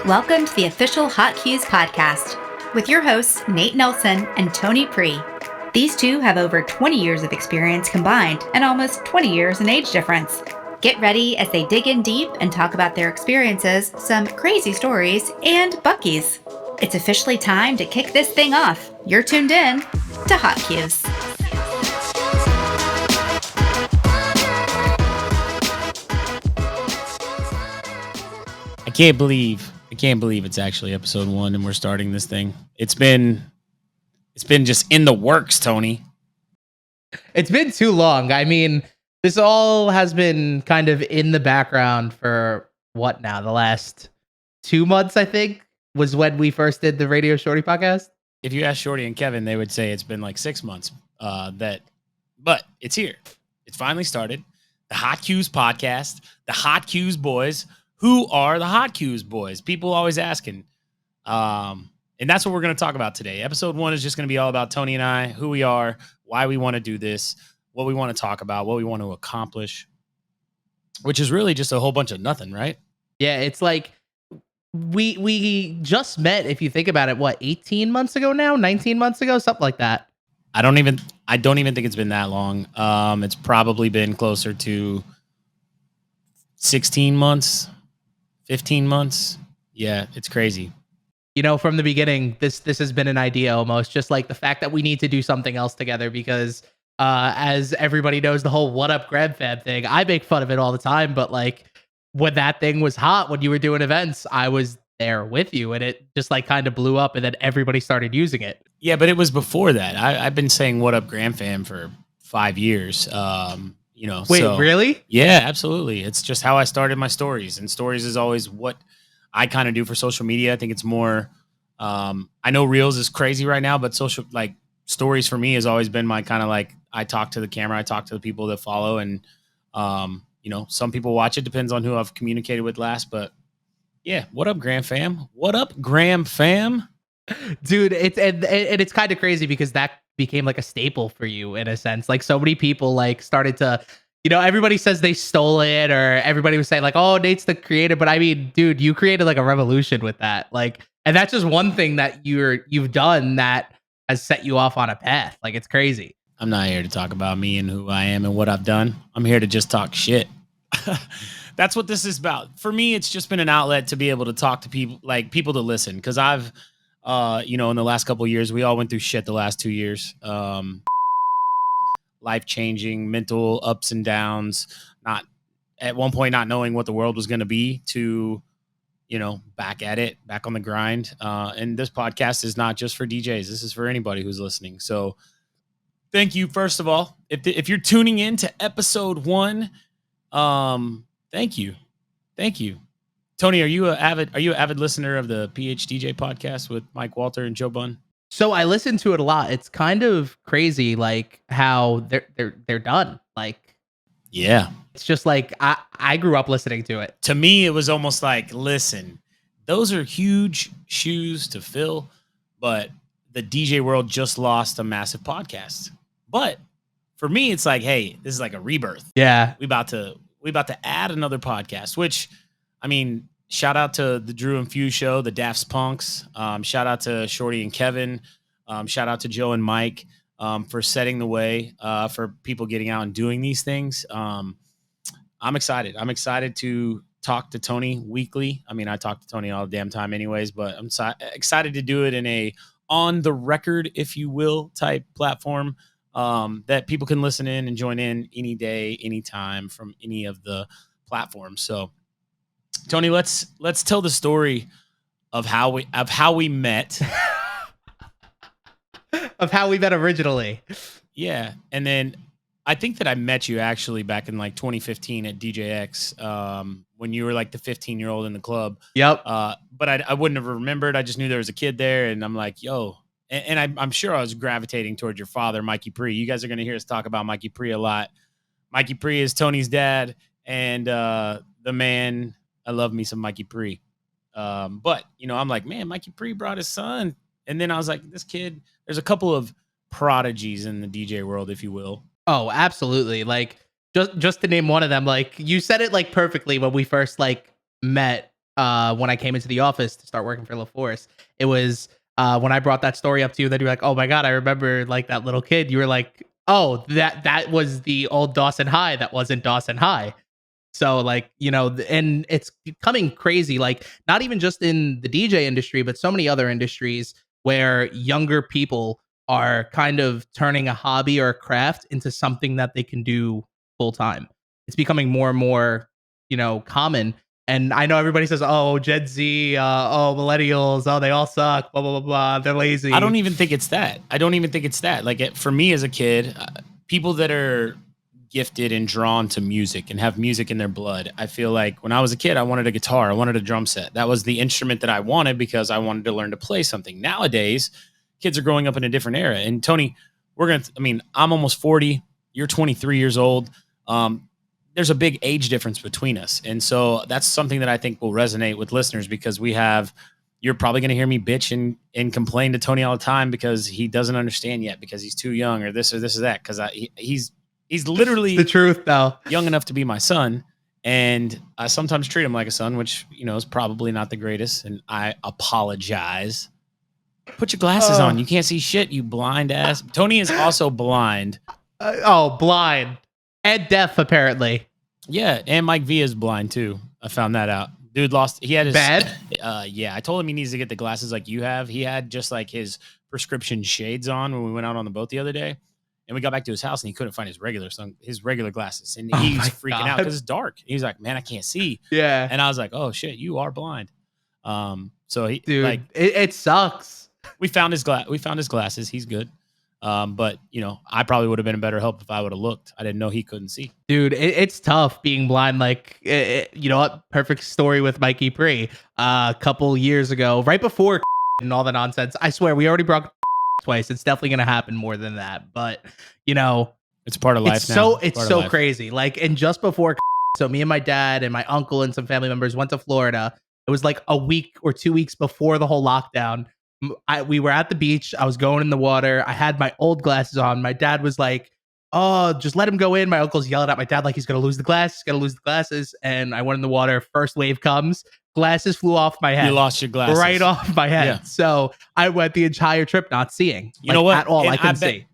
Welcome to the official Hot Cues podcast with your hosts, Nate Nelson and Tony Pree. These two have over 20 years of experience combined and almost 20 years in age difference. Get ready as they dig in deep and talk about their experiences, some crazy stories, and Buckys. It's officially time to kick this thing off. You're tuned in to Hot Cues. I can't believe it's actually episode 1 and we're starting this thing. It's been just in the works, Tony. It's been too long. I mean, this all has been kind of in the background for what now? The last 2 months, I think, was when we first did the Radio Shorty podcast. If you ask Shorty and Kevin, they would say it's been like 6 months. But it's here. It's finally started. The Hot Cues podcast, the Hot Cues boys. Who are the Hot Cues boys? People always asking. And that's what we're going to talk about today. Episode 1 is just going to be all about Tony and I, who we are, why we want to do this, what we want to talk about, what we want to accomplish, which is really just a whole bunch of nothing, right? Yeah, it's like we just met, if you think about it, what, 18 months ago now? 19 months ago? Something like that. I don't even think it's been that long. It's probably been closer to 16 months. 15 months. Yeah, it's crazy. You know, from the beginning, this has been an idea almost, just like the fact that we need to do something else together because as everybody knows, the whole what up Grab Fab thing, I make fun of it all the time, but like when that thing was hot, when you were doing events, I was there with you and it just like kind of blew up and then everybody started using it. Yeah, but it was before that. I've been saying what up Gram Fam for 5 years. Wait, really? Yeah, absolutely. It's just how I started my stories, and stories is always what I kind of do for social media. I think it's more, I know Reels is crazy right now, but social, like stories for me has always been my kind of like, I talk to the camera, I talk to the people that follow, and, some people watch it, depends on who I've communicated with last, but yeah. What up, Gram Fam? What up, Gram Fam? Dude, it's kind of crazy because that became like a staple for you in a sense. Like so many people like started to, everybody says they stole it or everybody was saying like, oh, Nate's the creator. But I mean, dude, you created like a revolution with that. Like, and that's just one thing that you've done that has set you off on a path. Like it's crazy. I'm not here to talk about me and who I am and what I've done. I'm here to just talk shit. That's what this is about. For me, it's just been an outlet to be able to talk to people, like people to listen. Cause I've, in the last couple of years, we all went through shit the last 2 years. Life-changing, mental ups and downs, not at one point not knowing what the world was going to be to, back at it, back on the grind. And this podcast is not just for DJs. This is for anybody who's listening. So thank you, first of all. If you're tuning in to episode 1, thank you. Thank you. Tony, are you an avid listener of the PhDJ podcast with Mike Walter and Joe Bunn? So I listen to it a lot. It's kind of crazy, like how they're done. Like, yeah, it's just like I grew up listening to it. To me, it was almost like, listen, those are huge shoes to fill, but the DJ world just lost a massive podcast. But for me, it's like, hey, this is like a rebirth. Yeah, we about to add another podcast, which, I mean, shout out to the Drew and Few show, the Daft Punks. Shout out to Shorty and Kevin. Shout out to Joe and Mike for setting the way for people getting out and doing these things. I'm excited. I'm excited to talk to Tony weekly. I mean, I talk to Tony all the damn time anyways, but I'm excited to do it in a on the record, if you will, type platform that people can listen in and join in any day, anytime from any of the platforms. So Tony, let's tell the story of how we met. Of how we met originally. Yeah. And then I think that I met you actually back in like 2015 at DJX when you were like the 15-year-old in the club. Yep. But I wouldn't have remembered. I just knew there was a kid there and I'm like, yo. And I'm sure I was gravitating towards your father, Mikey Pree. You guys are going to hear us talk about Mikey Pree a lot. Mikey Pree is Tony's dad and the man. I love me some Mikey Pree. But, I'm like, man, Mikey Pree brought his son. And then I was like, this kid, there's a couple of prodigies in the DJ world, if you will. Oh, absolutely. Like just to name one of them, like you said it like perfectly when we first like met when I came into the office to start working for LaForce. It was when I brought that story up to you that you're like, oh my God, I remember like that little kid. You were like, oh, that was the old Dawson High. That wasn't Dawson High. So like, and it's becoming crazy, like not even just in the DJ industry, but so many other industries where younger people are kind of turning a hobby or a craft into something that they can do full time. It's becoming more and more, common. And I know everybody says, oh, Gen Z, oh, millennials, oh, they all suck, blah, blah, blah, blah. They're lazy. I don't even think it's that. Like for me as a kid, people that are gifted and drawn to music and have music in their blood. I feel like when I was a kid, I wanted a guitar. I wanted a drum set. That was the instrument that I wanted because I wanted to learn to play something. Nowadays, kids are growing up in a different era. And Tony, I'm almost 40. You're 23 years old. There's a big age difference between us. And so that's something that I think will resonate with listeners because you're probably going to hear me bitch and complain to Tony all the time because he doesn't understand yet because he's too young or this or that. Because he's literally the truth though, young enough to be my son. And I sometimes treat him like a son, which, is probably not the greatest. And I apologize. Put your glasses on. You can't see shit, you blind ass. Tony is also blind. Blind and deaf, apparently. Yeah. And Mike V is blind too. I found that out. Dude he had his bad. Yeah. I told him he needs to get the glasses like you have. He had just like his prescription shades on when we went out on the boat the other day. And we got back to his house and he couldn't find his regular glasses. And he was freaking out because it's dark. He's like, man, I can't see. Yeah. And I was like, oh shit, you are blind. So he, dude, like, it sucks. We found his glasses. He's good. But I probably would have been a better help if I would have looked. I didn't know he couldn't see. Dude, it's tough being blind. Like, you know what? Perfect story with Mikey Pre. A couple years ago, right before and all the nonsense. I swear, we already brought twice. It's definitely going to happen more than that. But, it's part of life it's now. It's so crazy. Like, and just before, so me and my dad and my uncle and some family members went to Florida. It was like a week or 2 weeks before the whole lockdown. We were at the beach. I was going in the water. I had my old glasses on. My dad was like, oh, just let him go in. My uncle's yelling at my dad like he's going to lose the glasses. And I went in the water. First wave comes. Glasses flew off my head. You lost your glasses. Right off my head. Yeah. So I went the entire trip not seeing. You know what? At all. And I couldn't see.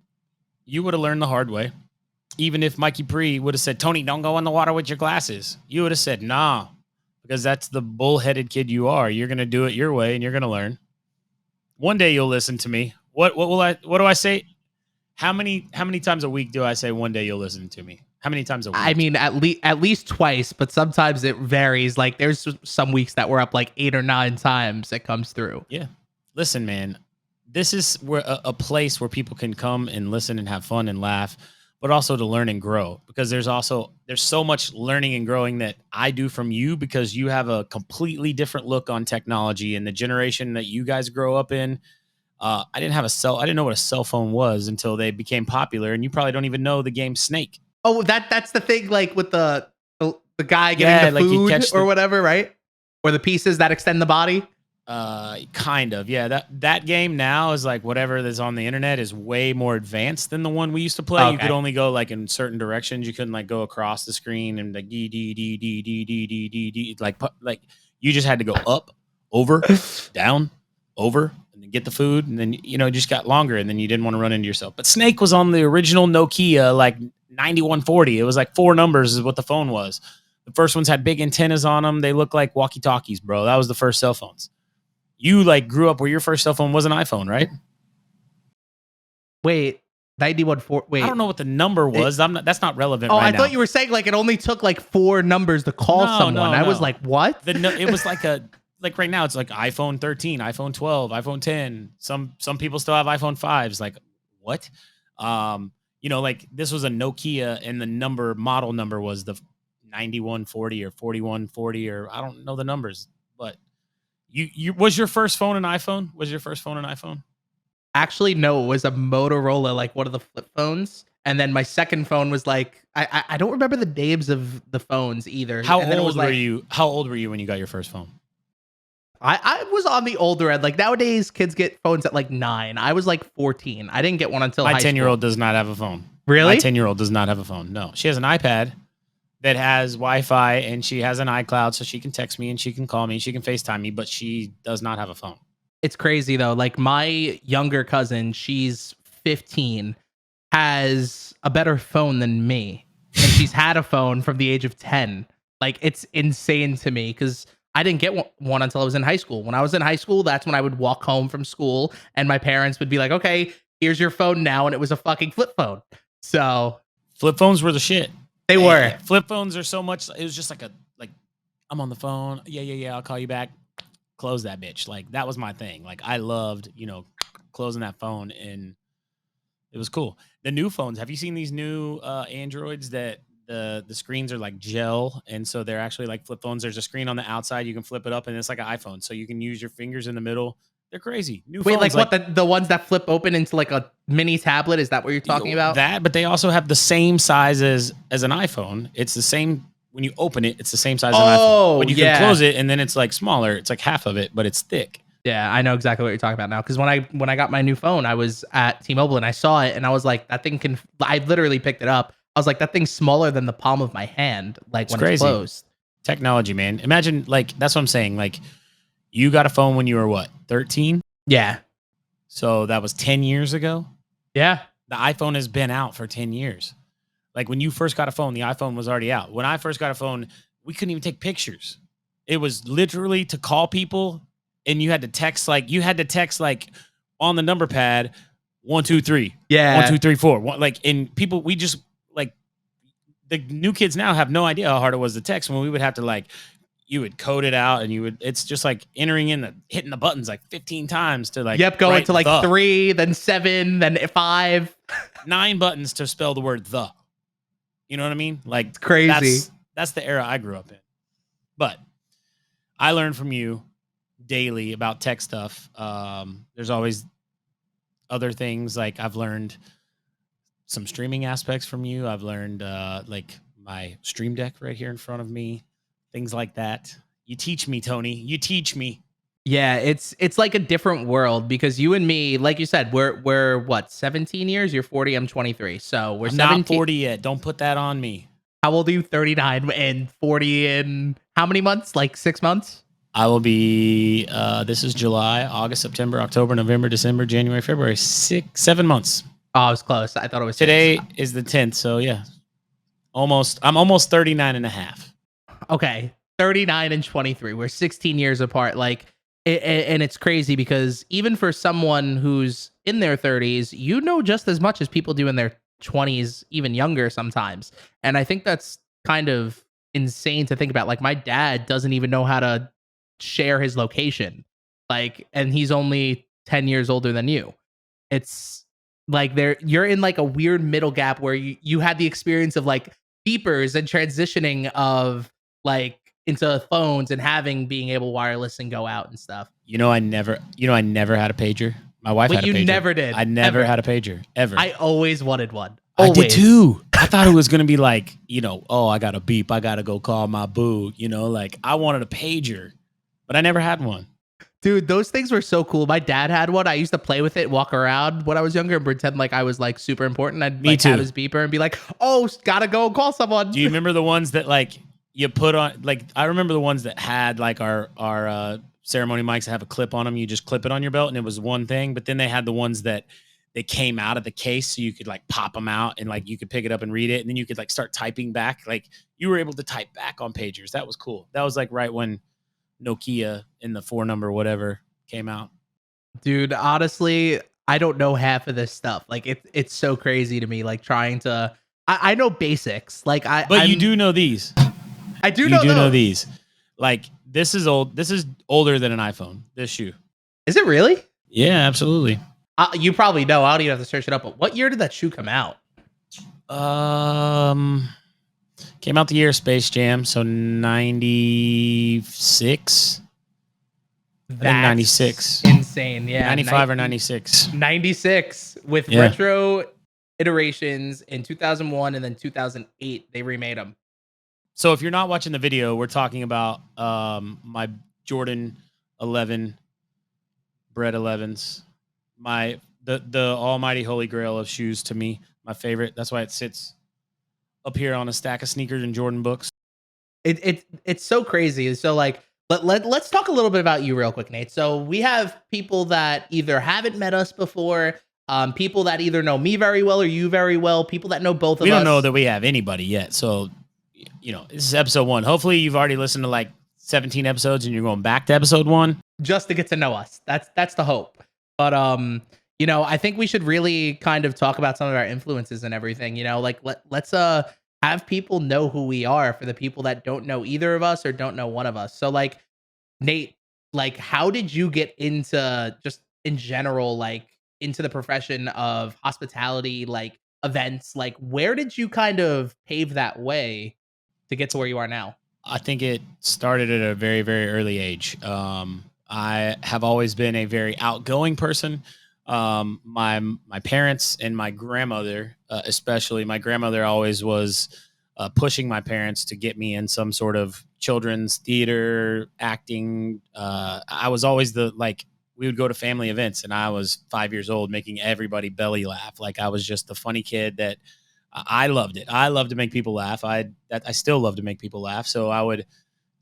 You would have learned the hard way. Even if Mikey Pre would have said, Tony, don't go in the water with your glasses. You would have said, nah, because that's the bullheaded kid you are. You're going to do it your way and you're going to learn. One day you'll listen to me. What do I say? How many times a week do I say one day you'll listen to me? How many times a week? I mean, at least twice, but sometimes it varies. Like there's some weeks that we're up like 8 or 9 times it comes through. Yeah. Listen, man, this is where a place where people can come and listen and have fun and laugh, but also to learn and grow, because there's so much learning and growing that I do from you, because you have a completely different look on technology and the generation that you guys grow up in. I didn't know what a cell phone was until they became popular, and you probably don't even know the game Snake. Oh, that's the thing, like with the guy getting the food or whatever, right? Or the pieces that extend the body. Kind of, yeah. That game now is like whatever that's on the internet is way more advanced than the one we used to play. Okay. You could only go like in certain directions. You couldn't like go across the screen and like D, like you just had to go up, over, down, over, and then get the food, and then it just got longer, and then you didn't want to run into yourself. But Snake was on the original Nokia, like 9140. It was like 4 numbers is what the phone was. The first ones had big antennas on them. They looked like walkie-talkies, bro. That was the first cell phones. You like grew up where your first cell phone was an iPhone, right? Wait, 9140. Wait, I don't know what the number was. That's not relevant. Oh, right I now. thought you were saying like it only took like 4 numbers to call someone. No. I was like, what? It was like right now it's like iPhone 13, iPhone 12, iPhone 10. Some people still have iPhone 5s. Like what? Like this was a Nokia, and the model number was the 9140 or 4140, or I don't know the numbers, but. You was your first phone an iPhone? Actually, no. It was a Motorola, like one of the flip phones. And then my second phone was like I don't remember the names of the phones either. How old were you? How old were you when you got your first phone? I was on the older end. Like nowadays, kids get phones at like 9. I was like 14. I didn't get one until my 10-year-old does not have a phone. Really? My 10-year-old does not have a phone. No, she has an iPad. that has Wi-Fi and she has an iCloud, so she can text me and she can call me, she can FaceTime me, but she does not have a phone. It's crazy though. Like my younger cousin, she's 15, has a better phone than me, and she's had a phone from the age of 10. Like it's insane to me because I didn't get one until I was in high school. When I was in high school, that's when I would walk home from school and my parents would be like, "Okay, here's your phone now," and it was a fucking flip phone. So Flip phones were the shit. they were. Flip phones are so much. It was just like I'm on the phone. Yeah. I'll call you back. Close that bitch. Like that was my thing. Like I loved, closing that phone, and it was cool. The new phones. Have you seen these new Androids that the screens are like gel, and so they're actually like flip phones. There's a screen on the outside. You can flip it up, and it's like an iPhone, so you can use your fingers in the middle. They're crazy. New Wait, phones, like what the ones that flip open into like a mini tablet? Is that what you're talking about? That, but they also have the same size as an iPhone. It's the same. When you open it, it's the same size as an iPhone. But you can close it, and then it's like smaller. It's like half of it, but it's thick. Yeah, I know exactly what you're talking about now. Because when I got my new phone, I was at T-Mobile and I saw it, and I was like, that thing can. I literally picked it up. I was like, that thing's smaller than the palm of my hand. Like It's when crazy. it's closed. Technology, man. Imagine, like, that's what I'm saying. Like, you got a phone when you were what, 13? Yeah, So that was 10 years ago. yeah. The iPhone has been out for 10 years. Like when you first got a phone, the iPhone was already out. When I first got a phone, we couldn't even take pictures. It was literally to call people, and you had to text like on the number pad 1 2 3. Yeah. 1 2 3 4. Like, and people, we just like, the new kids now have no idea how hard it was to text when we would have to like, you would code it out, and it's just like hitting the buttons like 15 times to like, Going to like the. 3, then 7, then 5. 9 buttons to spell the word the. You know what I mean? Like It's crazy. That's the era I grew up in. But I learn from you daily about tech stuff. There's always other things. Like I've learned some streaming aspects from you. I've learned like my stream deck right here in front of me, things like that. You teach me, Tony. You teach me. Yeah, it's like a different world because you and me, like you said, we're what, 17 years? You're 40, I'm 23. So we're I'm 17. not 40 yet. Don't put that on me. How old are you? 39 and 40 in how many months? Like 6 months? I will be, this is July, August, September, October, November, December, January, February, 7 months. Oh, I was close. I thought it was Today 6. is the 10th. So yeah, I'm almost 39 and a half. Okay. 39 and 23. We're 16 years apart. Like, and it's crazy because even for someone who's in their 30s, you know just as much as people do in their 20s, even younger sometimes. And I think that's kind of insane to think about. Like, my dad doesn't even know how to share his location. Like, and he's only 10 years older than you. It's like you're in like a weird middle gap where you had the experience of like beepers and transitioning of like into phones and being able wireless and go out and stuff. I never had a pager. My wife had a pager. You never did. I never had a pager ever. I always wanted one. I did too. I thought it was going to be like, oh, I got a beep. I got to go call my boo. Like I wanted a pager, but I never had one. Dude, those things were so cool. My dad had one. I used to play with it, walk around when I was younger and pretend like I was like super important. I'd like have his beeper and be like, oh, gotta go call someone. Do you remember the ones that like you put on, like, I remember the ones that had like our ceremony mics that have a clip on them. You just clip it on your belt and it was one thing. But then they had the ones that they came out of the case so you could like pop them out and like you could pick it up and read it. And then you could like start typing back. Like you were able to type back on pagers. That was cool. That was like right when Nokia in the 4 number whatever came out. Dude, honestly, I don't know half of this stuff. Like it's so crazy to me. Like trying to, I know basics. Like but you do know these. I do you know. Know these. Like this is old. This is older than an iPhone. This shoe. Is it really? Yeah, absolutely. You probably know. I don't even have to search it up. But what year did that shoe come out? Came out the year of Space Jam, so 96. That's 96. Insane. Yeah. 95 or 96. 96 with retro iterations in 2001 and then 2008 they remade them. So if you're not watching the video, we're talking about my Jordan 11 Bred 11s. The almighty holy grail of shoes to me, my favorite. That's why it sits up here on a stack of sneakers and Jordan books. It's so crazy. So like let's talk a little bit about you real quick, Nate. So we have people that either haven't met us before, people that either know me very well or you very well, people that know both of us. We don't know that we have anybody yet. So, this is episode 1. Hopefully you've already listened to like 17 episodes and you're going back to episode 1 just to get to know us. That's the hope. But I think we should really kind of talk about some of our influences and everything. Like let's have people know who we are for the people that don't know either of us or don't know one of us. So like Nate, like how did you get into just in general, like into the profession of hospitality, like events? Like where did you kind of pave that way to get to where you are now? I think it started at a very, very early age. I have always been a very outgoing person. My parents and my grandmother, especially my grandmother, always was pushing my parents to get me in some sort of children's theater, acting. I was always we would go to family events, and I was 5 years old, making everybody belly laugh. Like I was just the funny kid that I loved it. I love to make people laugh. I still love to make people laugh. So I would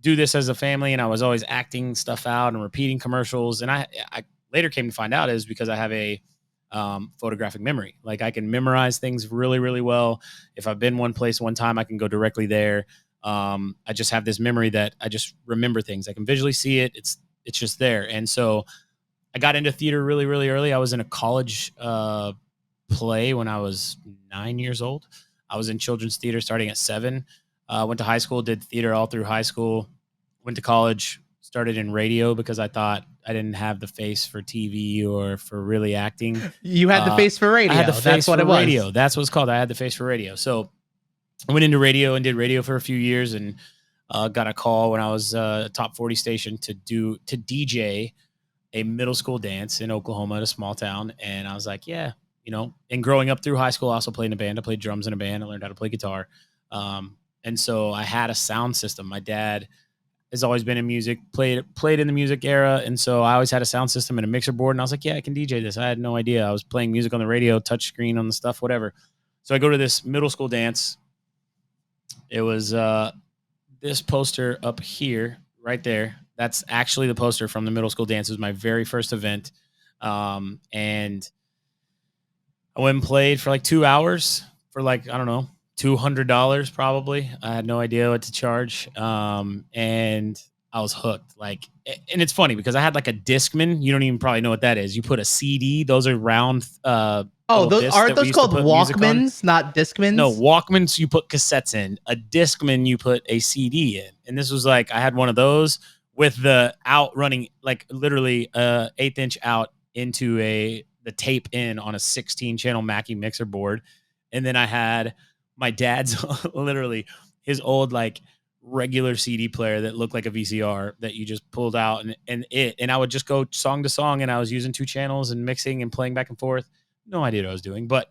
do this as a family, and I was always acting stuff out and repeating commercials. And I later came to find out is because I have a photographic memory. Like I can memorize things really, really well. If I've been one place one time, I can go directly there. I just have this memory that I just remember things. I can visually see it. It's just there. And so I got into theater really, really early. I was in a college play when I was 9 years old. I was in children's theater starting at 7. Went to high school, did theater all through high school, went to college, started in radio because I thought I didn't have the face for TV or for really acting. You had the face for radio. I had the face That's what for it was. radio. That's what it's called. I had the face for radio. So I went into radio and did radio for a few years, and got a call when I was a top 40 station to DJ a middle school dance in Oklahoma at a small town. And I was like, yeah, and growing up through high school, I also played in a band. I played drums in a band. I learned how to play guitar. And so I had a sound system. My dad has always been in music, played in the music era. And so I always had a sound system and a mixer board. And I was like, yeah, I can DJ this. I had no idea. I was playing music on the radio, touch screen on the stuff, whatever. So I go to this middle school dance. It was this poster up here, right there. That's actually the poster from the middle school dance. It was my very first event. And I went and played for like 2 hours for like, I don't know, $200 probably. I had no idea what to charge. And I was hooked. And it's funny because I had like a Discman. You don't even probably know what that is. You put a CD. Those are round. Aren't those called Walkmans, not Discmans? No, Walkmans you put cassettes in. A Discman you put a CD in. And this was like, I had one of those with the out running, like literally 1/8 inch out into the tape in on a 16-channel Mackie mixer board. And then I had my dad's literally his old like regular CD player that looked like a VCR that you just pulled out and I would just go song to song, and I was using 2 channels and mixing and playing back and forth. No idea what I was doing, but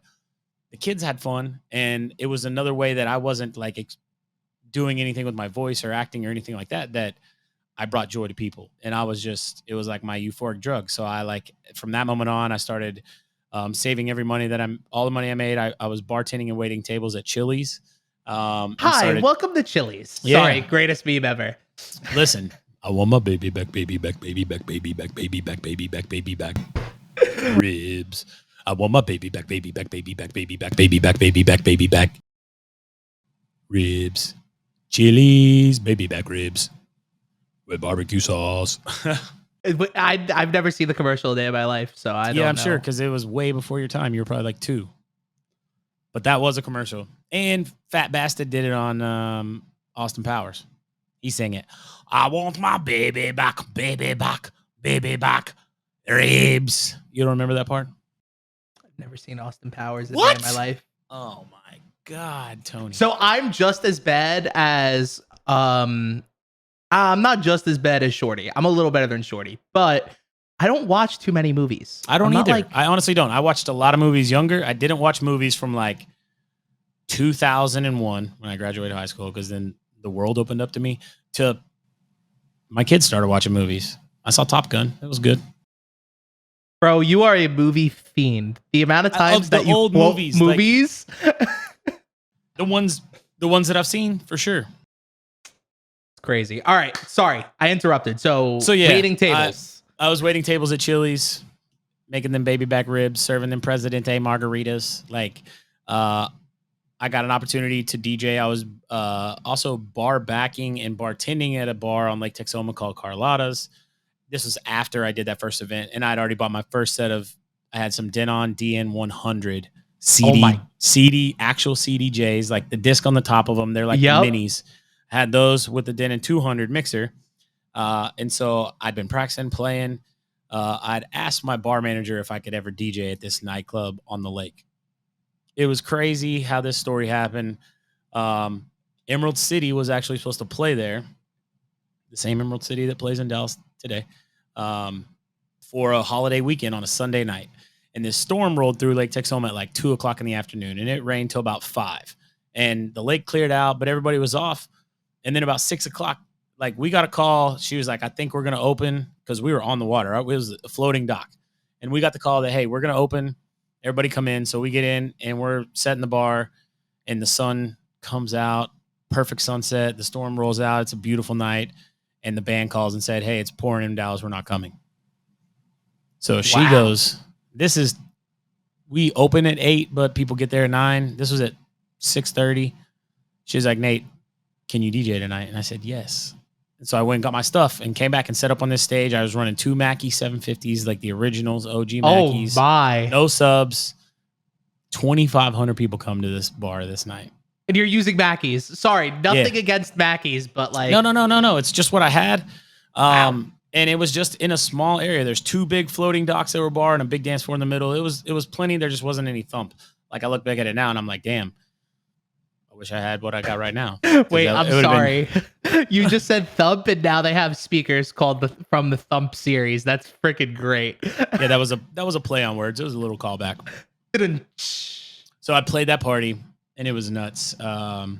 the kids had fun, and it was another way that I wasn't like doing anything with my voice or acting or anything like that I brought joy to people. And it was like my euphoric drug. So I from that moment on, I started saving all the money I made. I was bartending and waiting tables at Chili's. Hi, welcome to Chili's. Yeah. Sorry, greatest meme ever. Listen, I want my baby back, baby back, baby back, baby back, baby back, baby back, baby back. Ribs. I want my baby back, baby back, baby back, baby back, baby back, baby back, baby back. Ribs. Chili's, baby back ribs. With barbecue sauce. I've never seen the commercial a day of my life, so I don't know. Yeah, I'm sure, because it was way before your time. You were probably like 2. But that was a commercial. And Fat Bastard did it on Austin Powers. He sang it. I want my baby back, baby back, baby back. Ribs. You don't remember that part? I've never seen Austin Powers a day in my life. Oh my God, Tony. So I'm just as bad as I'm not just as bad as Shorty. I'm a little better than Shorty, but I don't watch too many movies. I don't either. I honestly don't. I watched a lot of movies younger. I didn't watch movies from like 2001 when I graduated high school, because then the world opened up to me, to my kids started watching movies. I saw Top Gun. It was good. Bro, you are a movie fiend. The amount of times that you old quote movies. Like, the ones The ones that I've seen, for sure. It's crazy. All right. Sorry, I interrupted. So yeah, waiting tables. I was waiting tables at Chili's, making them baby back ribs, serving them Presidente margaritas. Like, I got an opportunity to DJ. I was also bar backing and bartending at a bar on Lake Texoma called Carlotta's. This was after I did that first event, and I'd already bought my first set of. I had some Denon DN100 actual CDJs, like the disc on the top of them. They're like the minis. I had those with the Denon 200 mixer, and so I'd been practicing playing. I'd asked my bar manager if I could ever DJ at this nightclub on the lake. It was crazy how this story happened. Emerald City was actually supposed to play there, the same Emerald City that plays in Dallas today, for a holiday weekend on a Sunday night. And this storm rolled through Lake Texoma at like 2:00 in the afternoon, and it rained till about 5. And the lake cleared out, but everybody was off. And then about 6:00, like we got a call. She was like, I think we're going to open, because we were on the water. Right? It was a floating dock. And we got the call that, hey, we're going to open. Everybody come in. So we get in and we're setting the bar, and the sun comes out, perfect sunset. The storm rolls out. It's a beautiful night. And the band calls and said, hey, it's pouring in Dallas. We're not coming. So she goes, we open at 8, but people get there at 9. This was at 6:30. She's like, Nate, can you DJ tonight? And I said, yes. And so I went and got my stuff and came back and set up on this stage. I was running 2 Mackie 750s, like the originals, OG Mackies. Oh my. No subs. 2,500 people come to this bar this night. And you're using Mackies. Sorry, nothing against Mackies, but like... No. It's just what I had. Wow. And it was just in a small area. There's 2 big floating docks that were bar and a big dance floor in the middle. It was plenty. There just wasn't any thump. Like, I look back at it now and I'm like, damn, I wish I had what I got right now. Wait, I'm sorry. You just said thump, and now they have speakers called from the Thump series. That's freaking great. Yeah, that was a play on words. It was a little callback. So I played that party, and it was nuts. I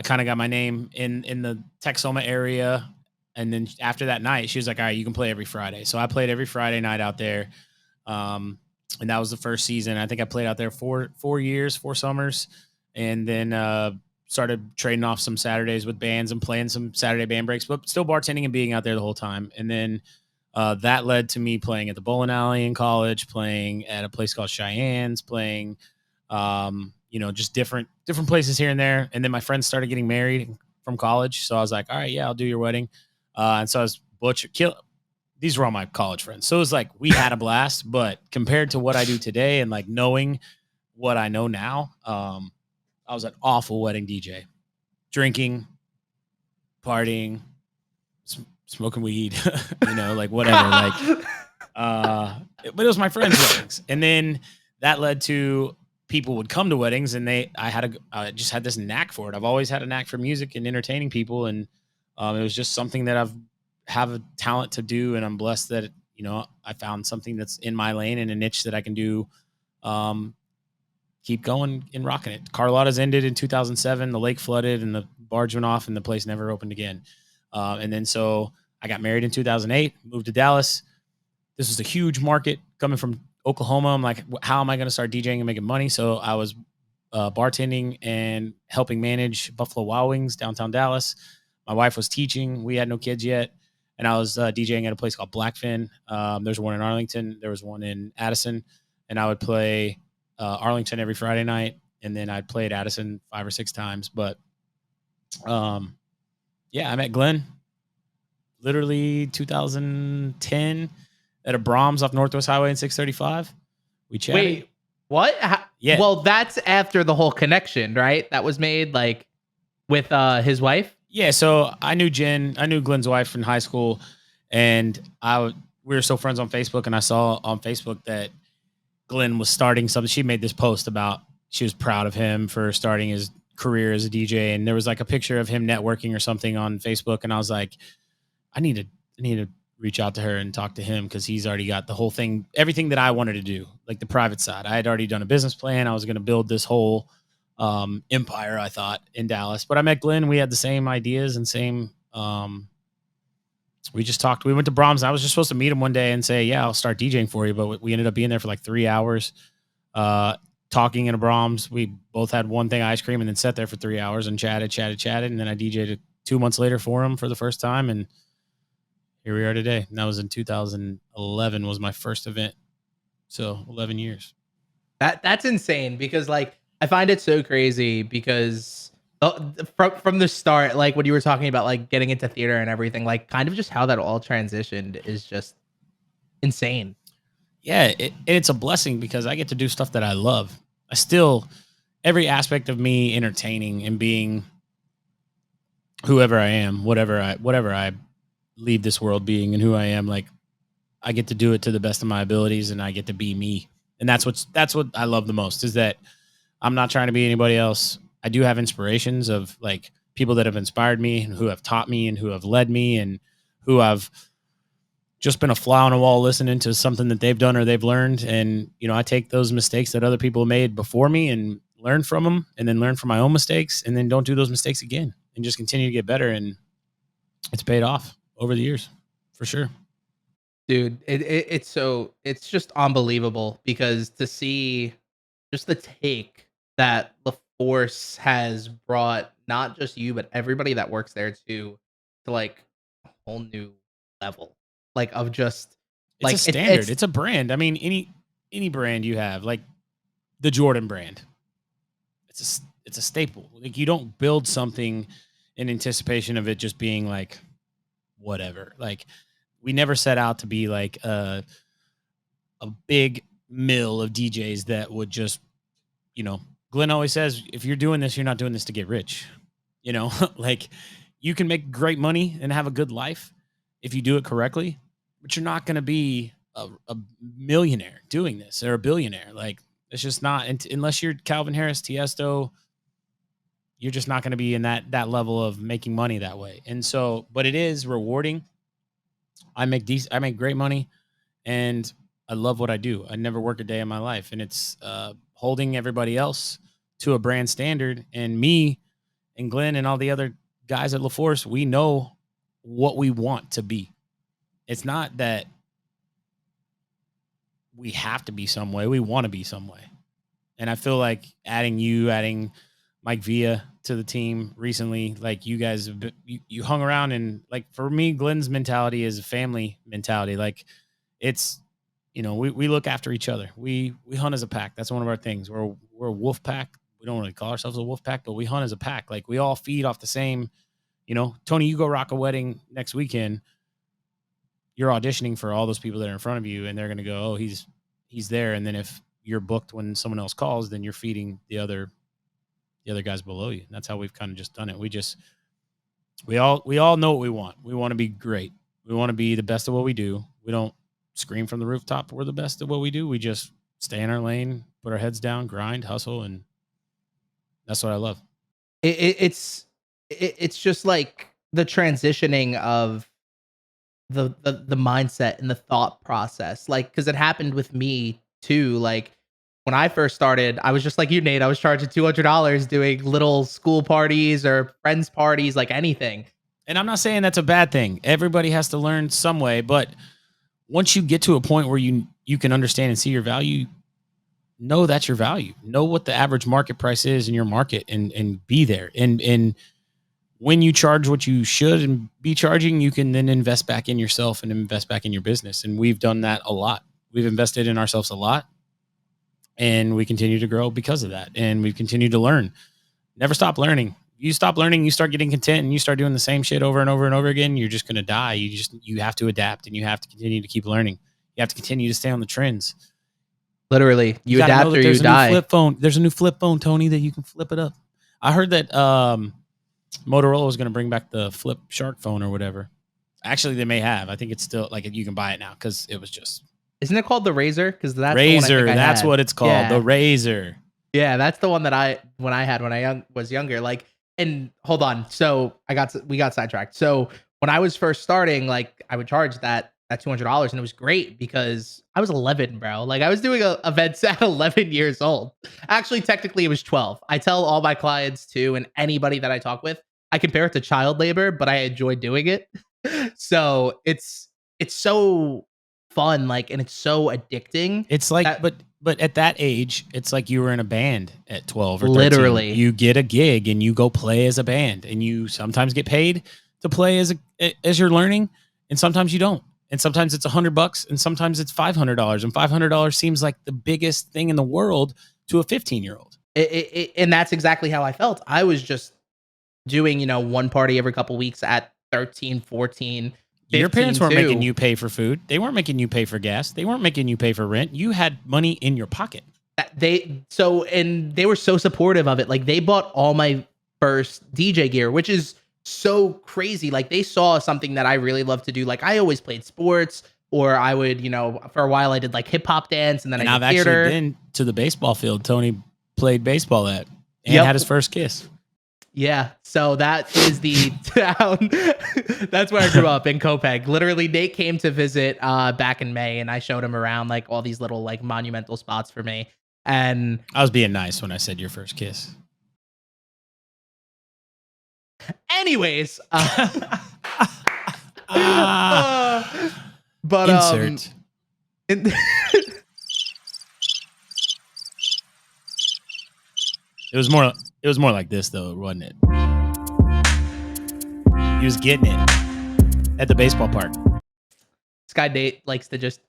kind of got my name in the Texoma area. And then after that night, she was like, all right, you can play every Friday. So I played every Friday night out there. And that was the first season. I think I played out there 4 years, 4 summers. And then started trading off some Saturdays with bands and playing some Saturday band breaks, but still bartending and being out there the whole time. And then that led to me playing at the bowling alley in college, playing at a place called Cheyenne's, playing, just different places here and there. And then my friends started getting married from college. So I was like, all right, yeah, I'll do your wedding. And so I was these were all my college friends. So it was like, we had a blast, but compared to what I do today and like knowing what I know now, I was an awful wedding DJ, drinking, partying, smoking weed, like whatever, but it was my friends' weddings. And then that led to people would come to weddings, and I just had this knack for it. I've always had a knack for music and entertaining people. And it was just something that have a talent to do. And I'm blessed that, I found something that's in my lane and a niche that I can do, keep going and rocking it. Carlotta's ended in 2007. The lake flooded and the barge went off and the place never opened again. And then so I got married in 2008, moved to Dallas. This was a huge market coming from Oklahoma. I'm like, how am I going to start DJing and making money? So I was bartending and helping manage Buffalo Wild Wings downtown Dallas. My wife was teaching. We had no kids yet. And I was DJing at a place called Blackfin. There's one in Arlington. There was one in Addison. And I would play Arlington every Friday night, and then I'd play at Addison 5 or 6 times. But I met Glen literally 2010 at a Brahms off Northwest Highway in 635. We chatted. Wait, what? Yeah. Well, that's after the whole connection, right? That was made like with his wife. Yeah. So I knew Glen's wife in high school, and we were still friends on Facebook, and I saw on Facebook that Glen was starting something. She made this post about she was proud of him for starting his career as a DJ, and there was like a picture of him networking or something on Facebook, and I was like, I need to reach out to her and talk to him, because he's already got the whole thing, everything that I wanted to do, like the private side. I had already done a business plan. I was going to build this whole empire, I thought, in Dallas. But I met Glen. We had the same ideas and same we just talked. We went to Brahms. I was just supposed to meet him one day and say, yeah, I'll start DJing for you. But we ended up being there for like 3 hours. talking in a Brahms. We both had one thing ice cream and then sat there for 3 hours and chatted. And then I DJ'd 2 months later for him for the first time. And here we are today. And that was in 2011 was my first event. So 11 years. That's insane because like I find it so crazy because from the start, like when you were talking about like getting into theater and everything, like kind of just how that all transitioned is just insane. Yeah, it's a blessing because I get to do stuff that I love. I still, every aspect of me entertaining and being whoever I am, whatever I leave this world being and who I am, like I get to do it to the best of my abilities and I get to be me. And that's what I love the most is that I'm not trying to be anybody else. I do have inspirations of like people that have inspired me and who have taught me and who have led me and who I've just been a fly on a wall listening to something that they've done or they've learned. And, you know, I take those mistakes that other people made before me and learn from them and then learn from my own mistakes and then don't do those mistakes again and just continue to get better. And it's paid off over the years for sure. Dude, it's just unbelievable because to see just the take that the force has brought not just you but everybody that works there to like a whole new level like of just It's like a standard. It's a brand. I mean, any brand you have, like the Jordan brand, it's a staple. Like you don't build something in anticipation of it just being like whatever. Like we never set out to be like a big mill of DJs that would just, you know, Glen always says, if you're doing this, you're not doing this to get rich. You know, like you can make great money and have a good life if you do it correctly, but you're not going to be a millionaire doing this or a billionaire. Like it's just not, unless you're Calvin Harris, Tiesto, you're just not going to be in that level of making money that way. And so, but it is rewarding. I make great money and I love what I do. I never work a day in my life and it's holding everybody else to a brand standard. And me and Glen and all the other guys at LaForce, we know what we want to be. It's not that we have to be some way. We want to be some way. And I feel like adding Mike Villa to the team recently, like you guys have been, you hung around and like for me, Glen's mentality is a family mentality. Like it's, you know, we look after each other. We hunt as a pack. That's one of our things. We're a wolf pack. We don't really call ourselves a wolf pack, but we hunt as a pack. Like we all feed off the same, you know, Tony, you go rock a wedding next weekend. You're auditioning for all those people that are in front of you and they're going to go, oh, he's there. And then if you're booked when someone else calls, then you're feeding the other guys below you. And that's how we've kind of just done it. We all know what we want. We want to be great. We want to be the best of what we do. We don't scream from the rooftop we're the best at what we do. We just stay in our lane, put our heads down, grind, hustle, and that's what I love. It's just like the transitioning of the mindset and the thought process, like because it happened with me too. Like when I first started, I was just like you, Nate. I was charging $200 doing little school parties or friends parties, like anything. And I'm not saying that's a bad thing. Everybody has to learn some way, but once you get to a point where you can understand and see your value, know that's your value. Know what the average market price is in your market and be there. And when you charge what you should and be charging, you can then invest back in yourself and invest back in your business. And we've done that a lot. We've invested in ourselves a lot and we continue to grow because of that. And we've continued to learn. Never stop learning. You stop learning, you start getting content and you start doing the same shit over and over and over again, you're just going to die. You have to adapt and you have to continue to keep learning. You have to continue to stay on the trends. Literally, you adapt or you die. Flip phone. There's a new flip phone, Tony, that you can flip it up. I heard that Motorola was going to bring back the flip shark phone or whatever. Actually, they may have. I think it's still like you can buy it now because it was just. Isn't it called the Razor? Because that's Razor. The one That's what it's called. Yeah. The Razor. Yeah, that's the one that I was younger. Like, and hold on. So we got sidetracked. So when I was first starting, like I would charge that $200 and it was great because I was 11, bro. Like I was doing events at 11 years old. Actually, technically it was 12. I tell all my clients too, and anybody that I talk with, I compare it to child labor, but I enjoy doing it. So it's so fun, like, and it's so addicting. It's like, but at that age, it's like you were in a band at 12 or 13. Literally. You get a gig and you go play as a band, and you sometimes get paid to play as you're learning, and sometimes you don't. And sometimes it's $100 and sometimes it's $500, and $500 seems like the biggest thing in the world to a 15-year-old. And that's exactly how I felt. I was just doing, you know, one party every couple weeks at 13, 14. 15 Your parents weren't too. making you pay for food. They weren't making you pay for gas. They weren't making you pay for rent. You had money in your pocket. And they were so supportive of it. Like, they bought all my first DJ gear, which is so crazy. Like, they saw something that I really love to do. Like, I always played sports, or I would, you know, for a while I did like hip hop dance, and then I I've did theater. actually been to the baseball field Tony played baseball at, and had his first kiss. Yeah, so that is the town. That's where I grew up, in Copeg. Literally, Nate came to visit back in May, and I showed him around like all these little like monumental spots for me. And I was being nice when I said your first kiss. Anyways, but insert. It was more like this though, wasn't it? He was getting it at the baseball park. This guy Nate likes to just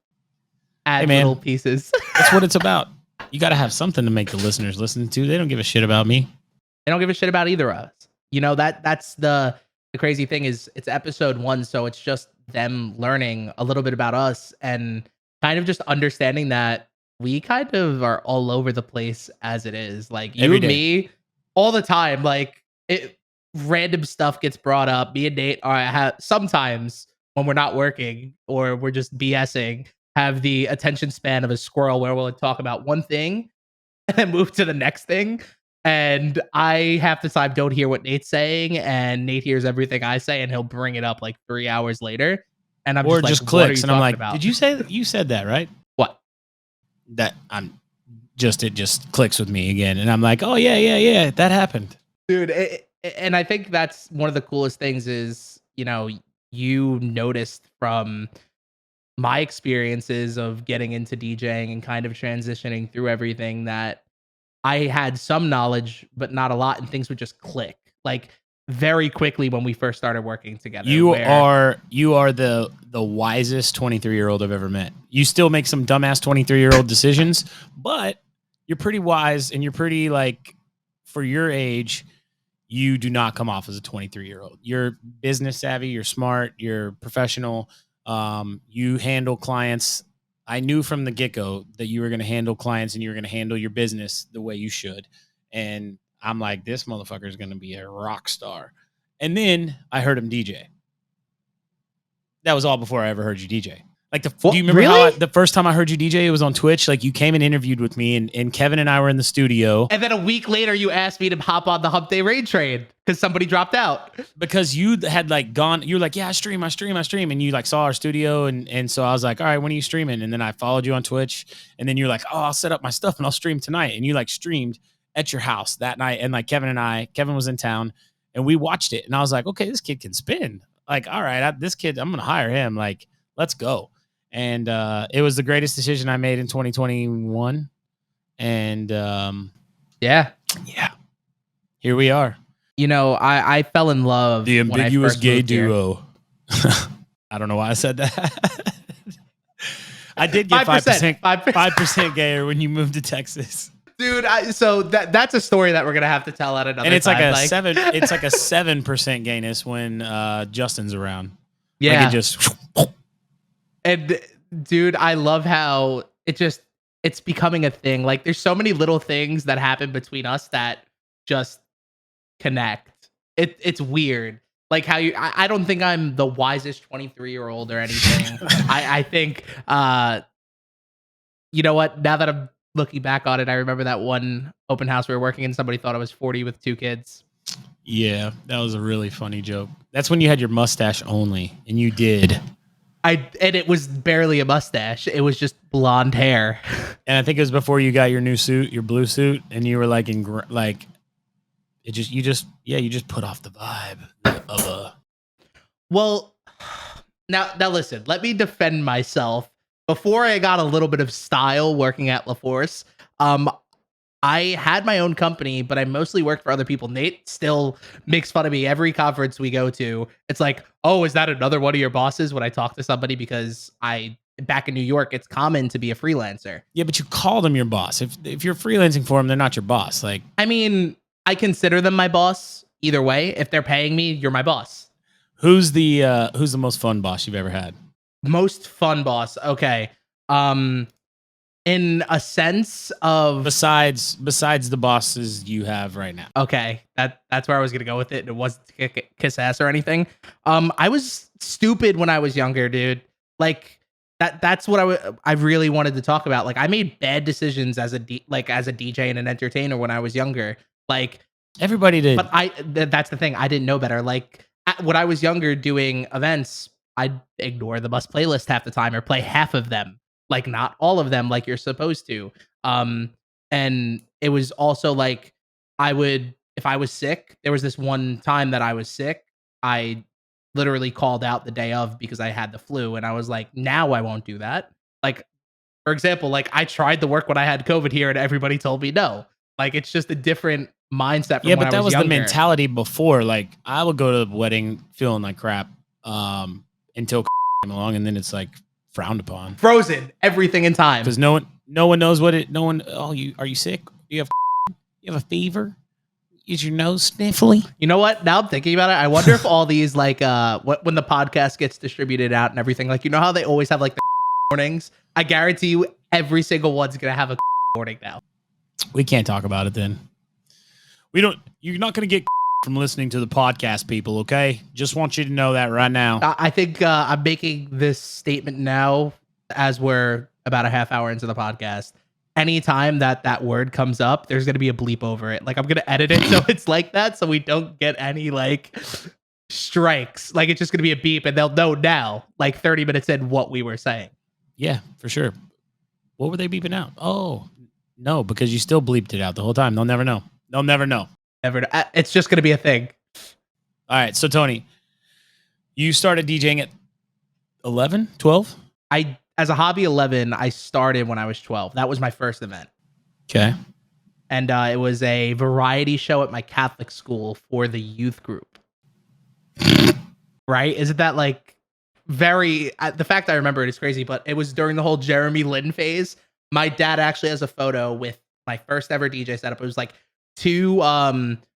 add man, little pieces. That's what it's about. You got to have something to make the listeners listen to. They don't give a shit about me. They don't give a shit about either of us. You know, that's the crazy thing is it's episode 1, so it's just them learning a little bit about us and kind of just understanding that we kind of are all over the place as it is. Like, you and me all the time, like, random stuff gets brought up. Me and Nate sometimes when we're not working or we're just BSing, have the attention span of a squirrel, where we'll talk about one thing and then move to the next thing. And I half the time don't hear what Nate's saying, and Nate hears everything I say, and he'll bring it up like 3 hours later. And I'm just like, clicks, and I'm like, about? Did you say that? You said that, right? What? That it just clicks with me again, and I'm like, oh yeah, that happened, dude. And I think that's one of the coolest things is, you know, you noticed from my experiences of getting into DJing and kind of transitioning through everything that I had some knowledge, but not a lot, and things would just click like very quickly when we first started working together. You are the wisest 23-year-old I've ever met. You still make some dumbass 23-year-old decisions, but you're pretty wise, and you're pretty, like, for your age, you do not come off as a 23-year-old. You're business savvy, you're smart, you're professional. You handle clients. I knew from the get-go that you were going to handle clients and you were going to handle your business the way you should. And I'm like, this motherfucker is going to be a rock star. And then I heard him DJ. That was all before I ever heard you DJ. Like, do you remember how the first time I heard you DJ, it was on Twitch? Like, you came and interviewed with me, and Kevin and I were in the studio. And then a week later, you asked me to hop on the Hump Day Raid train because somebody dropped out. Because you had like gone, you were like, yeah, I stream. And you like saw our studio. And so I was like, all right, when are you streaming? And then I followed you on Twitch. And then you're like, oh, I'll set up my stuff and I'll stream tonight. And you like streamed at your house that night. And like Kevin was in town, and we watched it. And I was like, okay, this kid can spin. Like, all right, this kid, I'm going to hire him. Like, let's go. And it was the greatest decision I made in 2021. And yeah, here we are. You know, I fell in love. The ambiguous gay duo. I don't know why I said that. I did get 5% gayer when you moved to Texas. Dude, so that's a story that we're gonna have to tell at another time. And it's like it's like a 7% gayness when Justin's around. Yeah. Like, it just. And dude, I love how it's becoming a thing. Like, there's so many little things that happen between us that just connect. It's weird. Like how I don't think I'm the wisest 23-year-old or anything. I think you know what? Now that I'm looking back on it, I remember that one open house we were working in. Somebody thought I was 40 with 2 kids. Yeah, that was a really funny joke. That's when you had your mustache only, and you did. And it was barely a mustache. It was just blonde hair. And I think it was before you got your new suit, your blue suit, and you were like you just put off the vibe of a. Well, now listen. Let me defend myself before I got a little bit of style working at LaForce, I had my own company, but I mostly worked for other people. Nate still makes fun of me every conference we go to. It's like, oh, is that another one of your bosses when I talk to somebody? Because back in New York, it's common to be a freelancer. Yeah, but you call them your boss. If you're freelancing for them, they're not your boss. Like, I mean, I consider them my boss either way. If they're paying me, you're my boss. who's the most fun boss you've ever had? Most fun boss. Okay. In a sense of Besides the bosses you have right now. okay, that's where I was gonna go with it. It wasn't to kiss ass or anything. I was stupid when I was younger, dude. Like that's what I really wanted to talk about. Like I made bad decisions as a DJ and an entertainer when I was younger. Like Everybody did. but that's the thing. I didn't know better. Like when I was younger doing events, I'd ignore the bus playlist half the time or play half of them. Like not all of them like you're supposed to. And it was also like if I was sick, there was this one time that I was sick, I literally called out the day of because I had the flu and I was like, now I won't do that. Like for example, like I tried to work when I had COVID here and everybody told me no. Like it's just a different mindset from yeah, when but that I was younger. the mentality before. Like I would go to the wedding feeling like crap until came along, and then it's like frowned upon. Frozen everything in time. Because no one knows what it. No one. Oh, are you sick? You have a fever? Is your nose sniffly? You know what? Now I'm thinking about it. I wonder if all these like when the podcast gets distributed out and everything, like you know how they always have like the warnings. I guarantee you, every single one's gonna have a warning now. We can't talk about it then. We don't. You're not gonna get from listening to the podcast, people. Okay, just want you to know that right now. I think I'm making this statement now as we're about a half hour into the podcast. Anytime that word comes up, there's gonna be a bleep over it. Like I'm gonna edit it so it's like that, so we don't get any like strikes. Like it's just gonna be a beep, and they'll know now, like 30 minutes in, what we were saying. Yeah, for sure. What were they beeping out? Oh, no, because you still bleeped it out the whole time. They'll never know. They'll never know. It's just gonna be a thing. All right, so Tony, you started DJing at 11, 12? As a hobby 11, I started when I was 12. That was my first event. Okay. And it was a variety show at my Catholic school for the youth group. Right? Isn't that like very... the fact I remember it is crazy, but it was during the whole Jeremy Lin phase. My dad actually has a photo with my first ever DJ setup. It was like two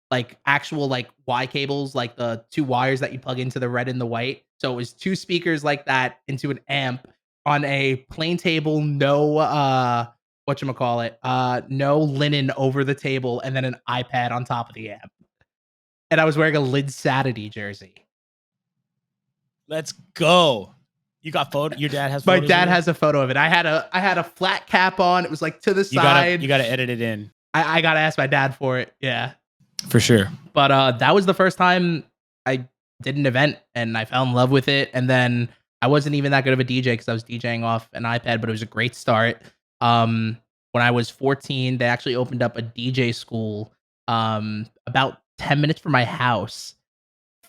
like actual like Y cables, like the two wires that you plug into the red and the white. So it was two speakers like that into an amp on a plain table, no no linen over the table, and then an iPad on top of the amp. And I was wearing a Lid Sanity jersey. Let's go. You got photo? Your dad has My photos? dad has a photo of it. I had a flat cap on. It was like to the side. You gotta edit it in. I gotta ask my dad for it. Yeah. For sure. But that was the first time I did an event and I fell in love with it. And then I wasn't even that good of a DJ because I was DJing off an iPad, but it was a great start. When I was 14, they actually opened up a DJ school about 10 minutes from my house.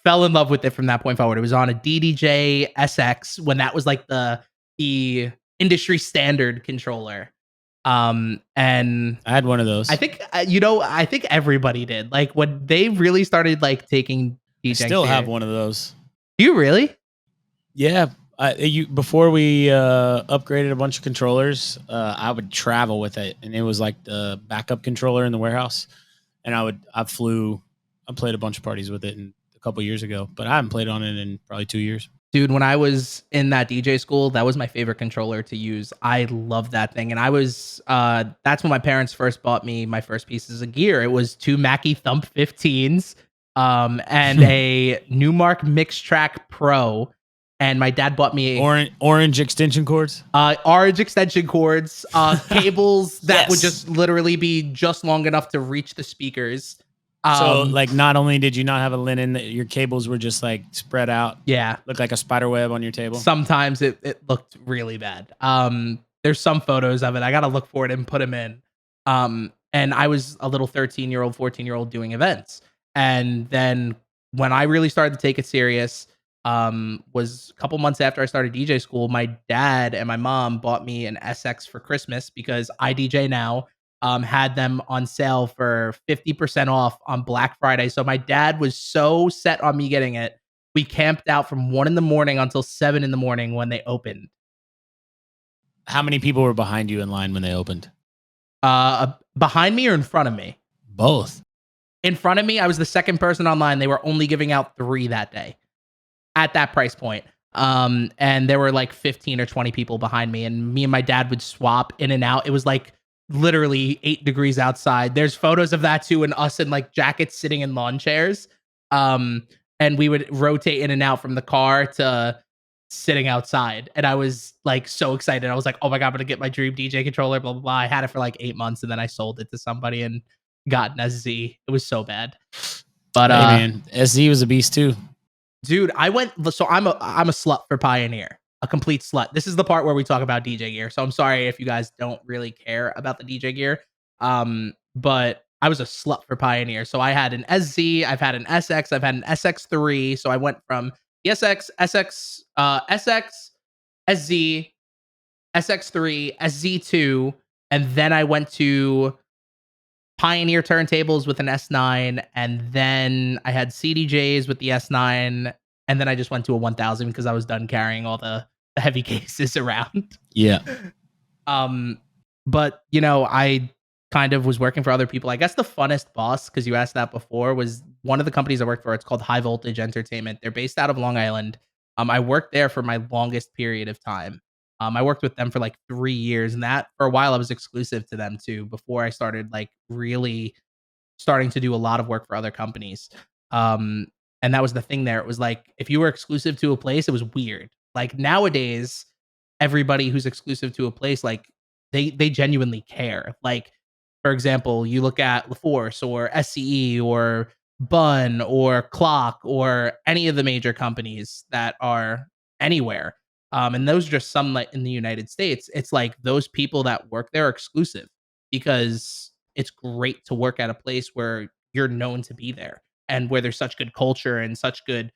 Fell in love with it from that point forward. It was on a DDJ SX when that was like the industry standard controller. And I had one of those. I think I think everybody did. Like when they really started like taking DJing. I still have one of those. Do you really? Yeah. Before we upgraded a bunch of controllers, I would travel with it, and it was like the backup controller in the warehouse. And I played a bunch of parties with it a couple years ago, but I haven't played on it in probably 2 years. Dude, when I was in that DJ school, that was my favorite controller to use. I loved that thing. And I was, that's when my parents first bought me my first pieces of gear. It was two Mackie Thump 15s and a Newmark Mix Track Pro. And my dad bought me orange extension cords, cables that Yes. would just literally be just long enough to reach the speakers. So like, not only did you not have a linen, your cables were just like spread out. Yeah. Looked like a spider web on your table. Sometimes it looked really bad. There's some photos of it. I got to look for it and put them in. And I was a little 13-year-old, 14-year-old doing events. And then when I really started to take it serious, was a couple months after I started DJ school. My dad and my mom bought me an SX for Christmas because I DJ now. Had them on sale for 50% off on Black Friday. So my dad was so set on me getting it. We camped out from 1 in the morning until 7 in the morning when they opened. How many people were behind you in line when they opened? Behind me or in front of me? Both. In front of me, I was the second person online. They were only giving out 3 that day at that price point. And there were like 15 or 20 people behind me, and me and my dad would swap in and out. It was like literally 8 degrees outside. There's photos of that too, and us in like jackets sitting in lawn chairs. And we would rotate in and out from the car to sitting outside. And I was like so excited. I was like, oh my God, I'm gonna get my dream DJ controller, blah, blah, blah. I had it for like 8 months, and then I sold it to somebody and got an SZ. It was so bad. But hey man, SZ was a beast too. Dude, I'm a slut for Pioneer. A complete slut. This is the part where we talk about DJ gear. So I'm sorry if you guys don't really care about the DJ gear. But I was a slut for Pioneer. So I had an SZ, I've had an SX, I've had an SX3. So I went from the SX, SZ, SX3, SZ2, and then I went to Pioneer turntables with an S9, and then I had CDJs with the S9, and then I just went to a 1000 because I was done carrying all the heavy cases around. Yeah. But you know, I kind of was working for other people. I guess the Funnest Boss, because you asked that before, was one of the companies I worked for. It's called High Voltage Entertainment. They're based out of Long Island. I worked there for my longest period of time. I worked with them for like 3 years, and that for a while I was exclusive to them too before I started like really starting to do a lot of work for other companies. And that was the thing there. It was like if you were exclusive to a place, it was weird. Like nowadays, everybody who's exclusive to a place, like they genuinely care. Like, for example, you look at LaForce or SCE or Bun or Clock or any of the major companies that are anywhere. And those are just some like in the United States. It's like those people that work there are exclusive because it's great to work at a place where you're known to be there and where there's such good culture and such good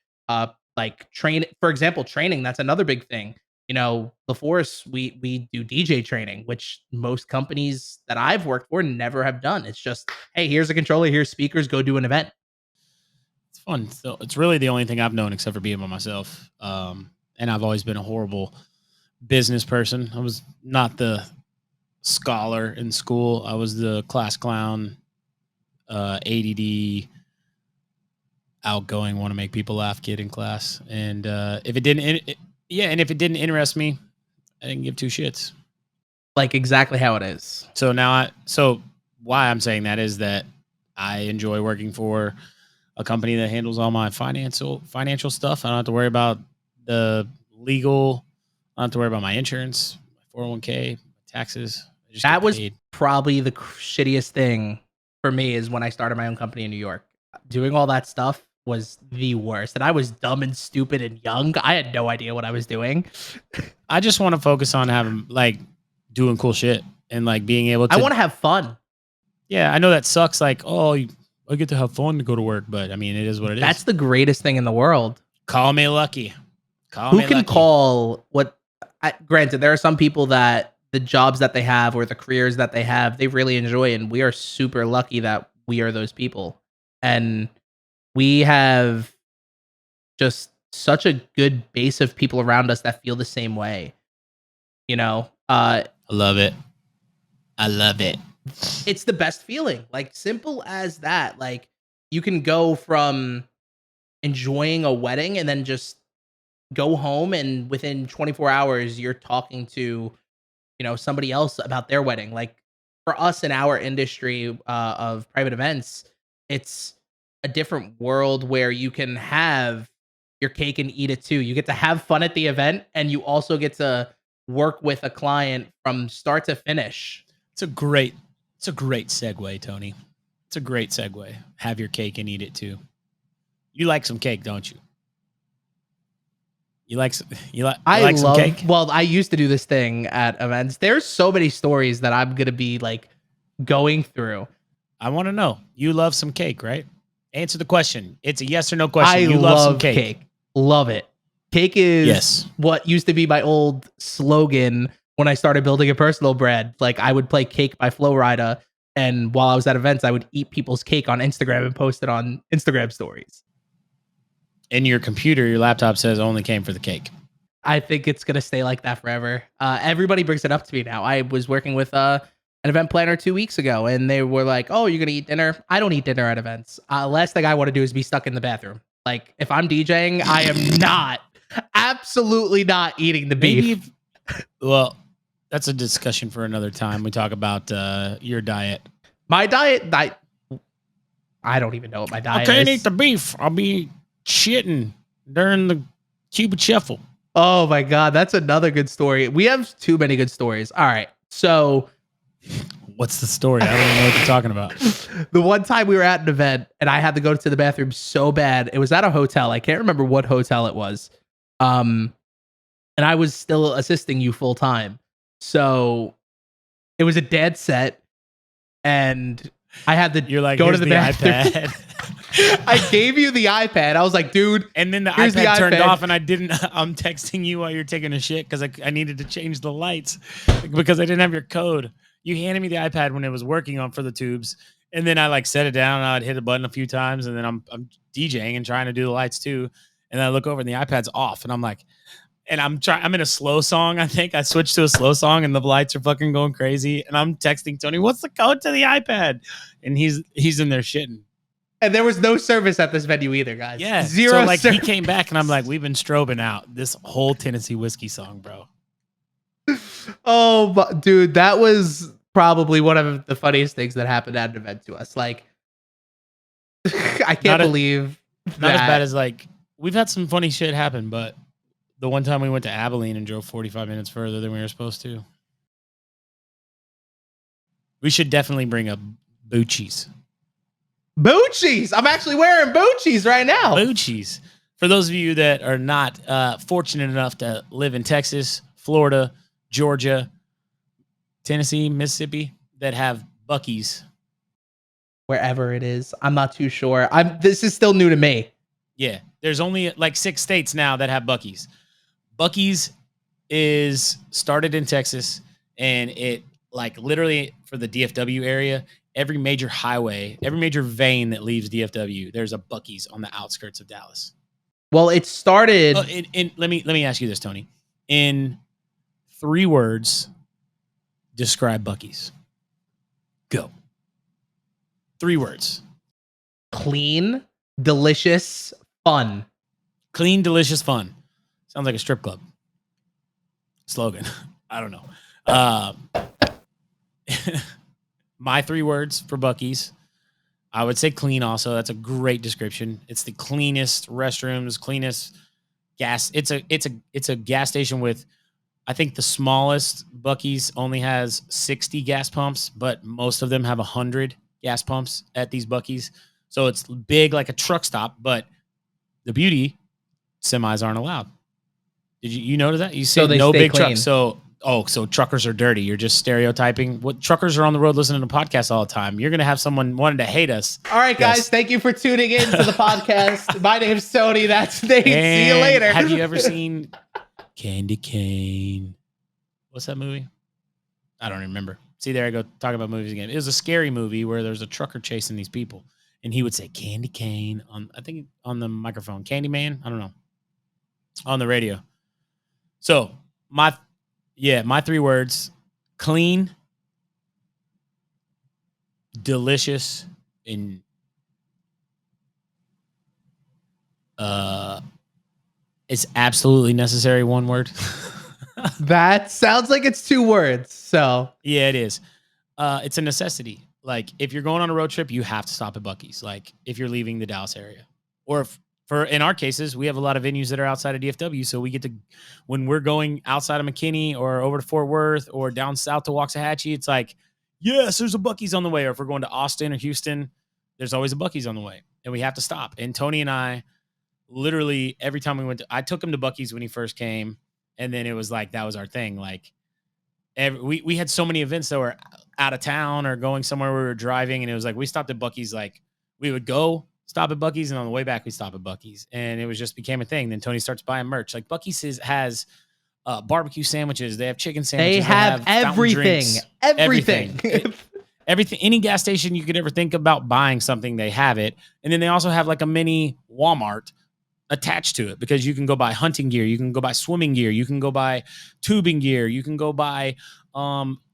like train. For example, training, that's another big thing. You know, LaForce, we do DJ training, which most companies that I've worked for never have done. It's just, hey, here's a controller, here's speakers, go do an event. It's fun. So it's really the only thing I've known except for being by myself. And I've always been a horrible business person. I was not the scholar in school. I was the class clown, ADD, outgoing, want to make people laugh kid in class. And if it didn't interest me, I didn't give 2 shits. Like exactly how it is. So why I'm saying that is that I enjoy working for a company that handles all my financial stuff. I don't have to worry about the legal. I don't have to worry about my insurance, my 401k, taxes. That was probably the shittiest thing for me is when I started my own company in New York. Doing all that stuff was the worst. And I was dumb and stupid and young. I had no idea what I was doing. I just want to focus on having like doing cool shit and like being able to. I want to have fun. Yeah, I know that sucks. Like, I get to have fun to go to work, but I mean, it is what it is. That's the greatest thing in the world. Call me lucky. Who can call what? Granted, there are some people that the jobs that they have or the careers that they have, they really enjoy, and we are super lucky that we are those people. And we have just such a good base of people around us that feel the same way. You know, I love it. It's the best feeling. Like simple as that. Like you can go from enjoying a wedding and then just go home, and within 24 hours you're talking to, you know, somebody else about their wedding. Like for us in our industry of private events, it's a different world where you can have your cake and eat it too. You get to have fun at the event, and you also get to work with a client from start to finish. It's a great segue, Tony. It's a great segue. Have your cake and eat it too. You like some cake, don't you? You like some cake? Well, I used to do this thing at events. There's so many stories that I'm going to be like going through. I want to know. You love some cake, right? Answer the question. It's a yes or no question. You love some cake. Love it. Cake is Yes. what used to be my old slogan when I started building a personal brand. Like I would play Cake by Flo Rida, and while I was at events, I would eat people's cake on Instagram and post it on Instagram stories. And your computer, your laptop says only came for the cake. I think it's gonna stay like that forever. Everybody brings it up to me now. I was working with an event planner 2 weeks ago, and they were like, "Oh, you're gonna eat dinner?" I don't eat dinner at events. Last thing I want to do is be stuck in the bathroom. Like if I'm DJing, I am not, absolutely not eating the beef. Well, that's a discussion for another time. We talk about your diet. My diet, I don't even know what my diet I can't is. eat the beef. I'll be shitting during the Cuban shuffle. Oh my God, that's another good story. We have too many good stories. All right, so what's the story? I don't even know what you're talking about. The one time we were at an event and I had to go to the bathroom so bad. It was at a hotel. I can't remember what hotel it was. And I was still assisting you full time. So it was a dead set and I had to go to the bathroom. iPad. I gave you the iPad. I was like, dude. And then the iPad turned off and I'm texting you while you're taking a shit because I needed to change the lights because I didn't have your code. You handed me the iPad when it was working on for the tubes. And then I like set it down and I'd hit a button a few times and then I'm DJing and trying to do the lights too. And then I look over and the iPad's off and I'm like, and I'm in a slow song. I think I switched to a slow song and the lights are fucking going crazy. And I'm texting Tony, what's the code to the iPad? And he's in there shitting. And there was no service at this venue either, guys. Yeah. Zero. So like service. He came back and I'm like, we've been strobing out this whole Tennessee whiskey song, bro. Oh, dude, that was probably one of the funniest things that happened at an event to us. Like, I can't believe not as bad as like we've had some funny shit happen, but the one time we went to Abilene and drove 45 minutes further than we were supposed to. We should definitely bring up Bucky's. Bucky's. I'm actually wearing Bucky's right now. Bucky's. For those of you that are not fortunate enough to live in Texas, Florida, Georgia, Tennessee, Mississippi, that have Bucky's. Wherever it is. I'm not too sure. This is still new to me. Yeah. There's only like 6 states now that have Bucky's. Bucky's is started in Texas, and it like literally for the DFW area, every major highway, every major vein that leaves DFW, there's a Bucky's on the outskirts of Dallas. Well, it started. Let me ask you this, Tony. In 3 words, describe Bucky's. Go. 3 words. Clean, delicious, fun. Clean, delicious, fun. Sounds like a strip club slogan. I don't know. My 3 words for Bucky's. I would say clean also. That's a great description. It's the cleanest restrooms, cleanest gas. It's a gas station with, I think the smallest Bucky's only has 60 gas pumps, but most of them have 100 gas pumps at these Bucky's. So it's big like a truck stop, but the beauty, semis aren't allowed. Did you notice that? You say no big trucks. So truckers are dirty. You're just stereotyping. What truckers are on the road listening to podcasts all the time. You're going to have someone wanting to hate us. All right, guys. Thank you for tuning in to the podcast. My name's Tony. That's Nate. See you later. Have you ever seen Candy Cane? What's that movie? I don't remember. See, there I go talking about movies again. It was a scary movie where there's a trucker chasing these people, and he would say Candy Cane on the microphone. Candyman? I don't know. On the radio. So my 3 words: clean, delicious, and it's absolutely necessary. 1 word. That sounds like it's 2 words. So yeah, it is. It's a necessity. Like if you're going on a road trip, you have to stop at Bucky's. Like if you're leaving the Dallas area, or in our cases, we have a lot of venues that are outside of DFW. So we get to, when we're going outside of McKinney or over to Fort Worth or down south to Waxahachie, it's like, yes, there's a Bucky's on the way. Or if we're going to Austin or Houston, there's always a Bucky's on the way, and we have to stop. And Tony and I, literally every time we went I took him to Bucky's when he first came. And then it was like, that was our thing. Like we had so many events that were out of town or going somewhere we were driving. And it was like, we stopped at Bucky's. Like we would go stop at Bucky's, and on the way back we stop at Bucky's, and it was just became a thing. Then Tony starts buying merch. Like Bucky's has barbecue sandwiches. They have chicken sandwiches. They have everything. Everything. Everything. Any gas station you could ever think about buying something, they have it. And then they also have like a mini Walmart attached to it, because you can go buy hunting gear, you can go buy swimming gear, you can go buy tubing gear, you can go buy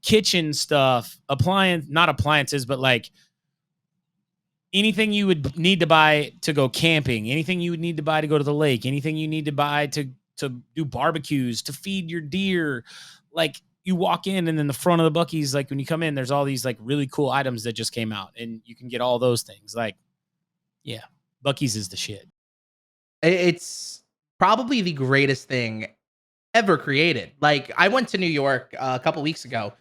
kitchen stuff, not appliances, but like anything you would need to buy to go camping, anything you would need to buy to go to the lake, anything you need to buy to do barbecues, to feed your deer. Like you walk in, and then the front of the Bucky's, like when you come in, there's all these like really cool items that just came out, and you can get all those things. Like, yeah, Bucky's is the shit. It's probably the greatest thing ever created. Like I went to New York a couple weeks ago,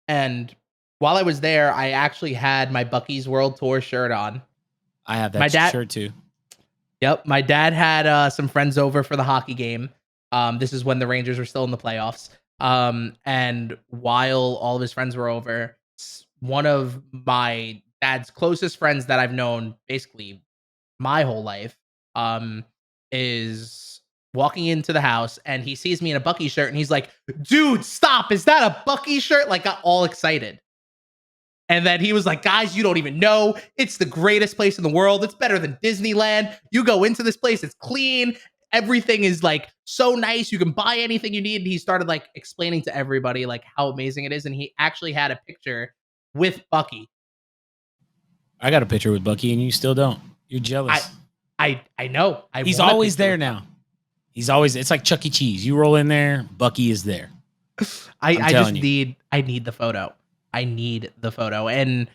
and while I was there, I actually had my Bucky's World Tour shirt on. I have that shirt too. Yep. My dad had some friends over for the hockey game. This is when the Rangers were still in the playoffs. And while all of his friends were over, one of my dad's closest friends that I've known basically my whole life, is walking into the house, and he sees me in a Bucky shirt, and he's like, dude, stop. Is that a Bucky shirt? Like got all excited. And then he was like, guys, you don't even know. It's the greatest place in the world. It's better than Disneyland. You go into this place, it's clean. Everything is like so nice. You can buy anything you need. And he started like explaining to everybody like how amazing it is. And he actually had a picture with Bucky. I got a picture with Bucky, and you still don't. You're jealous. I know. He's always there now. It's like Chuck E. Cheese. You roll in there, Bucky is there. I need the photo. I need the photo. And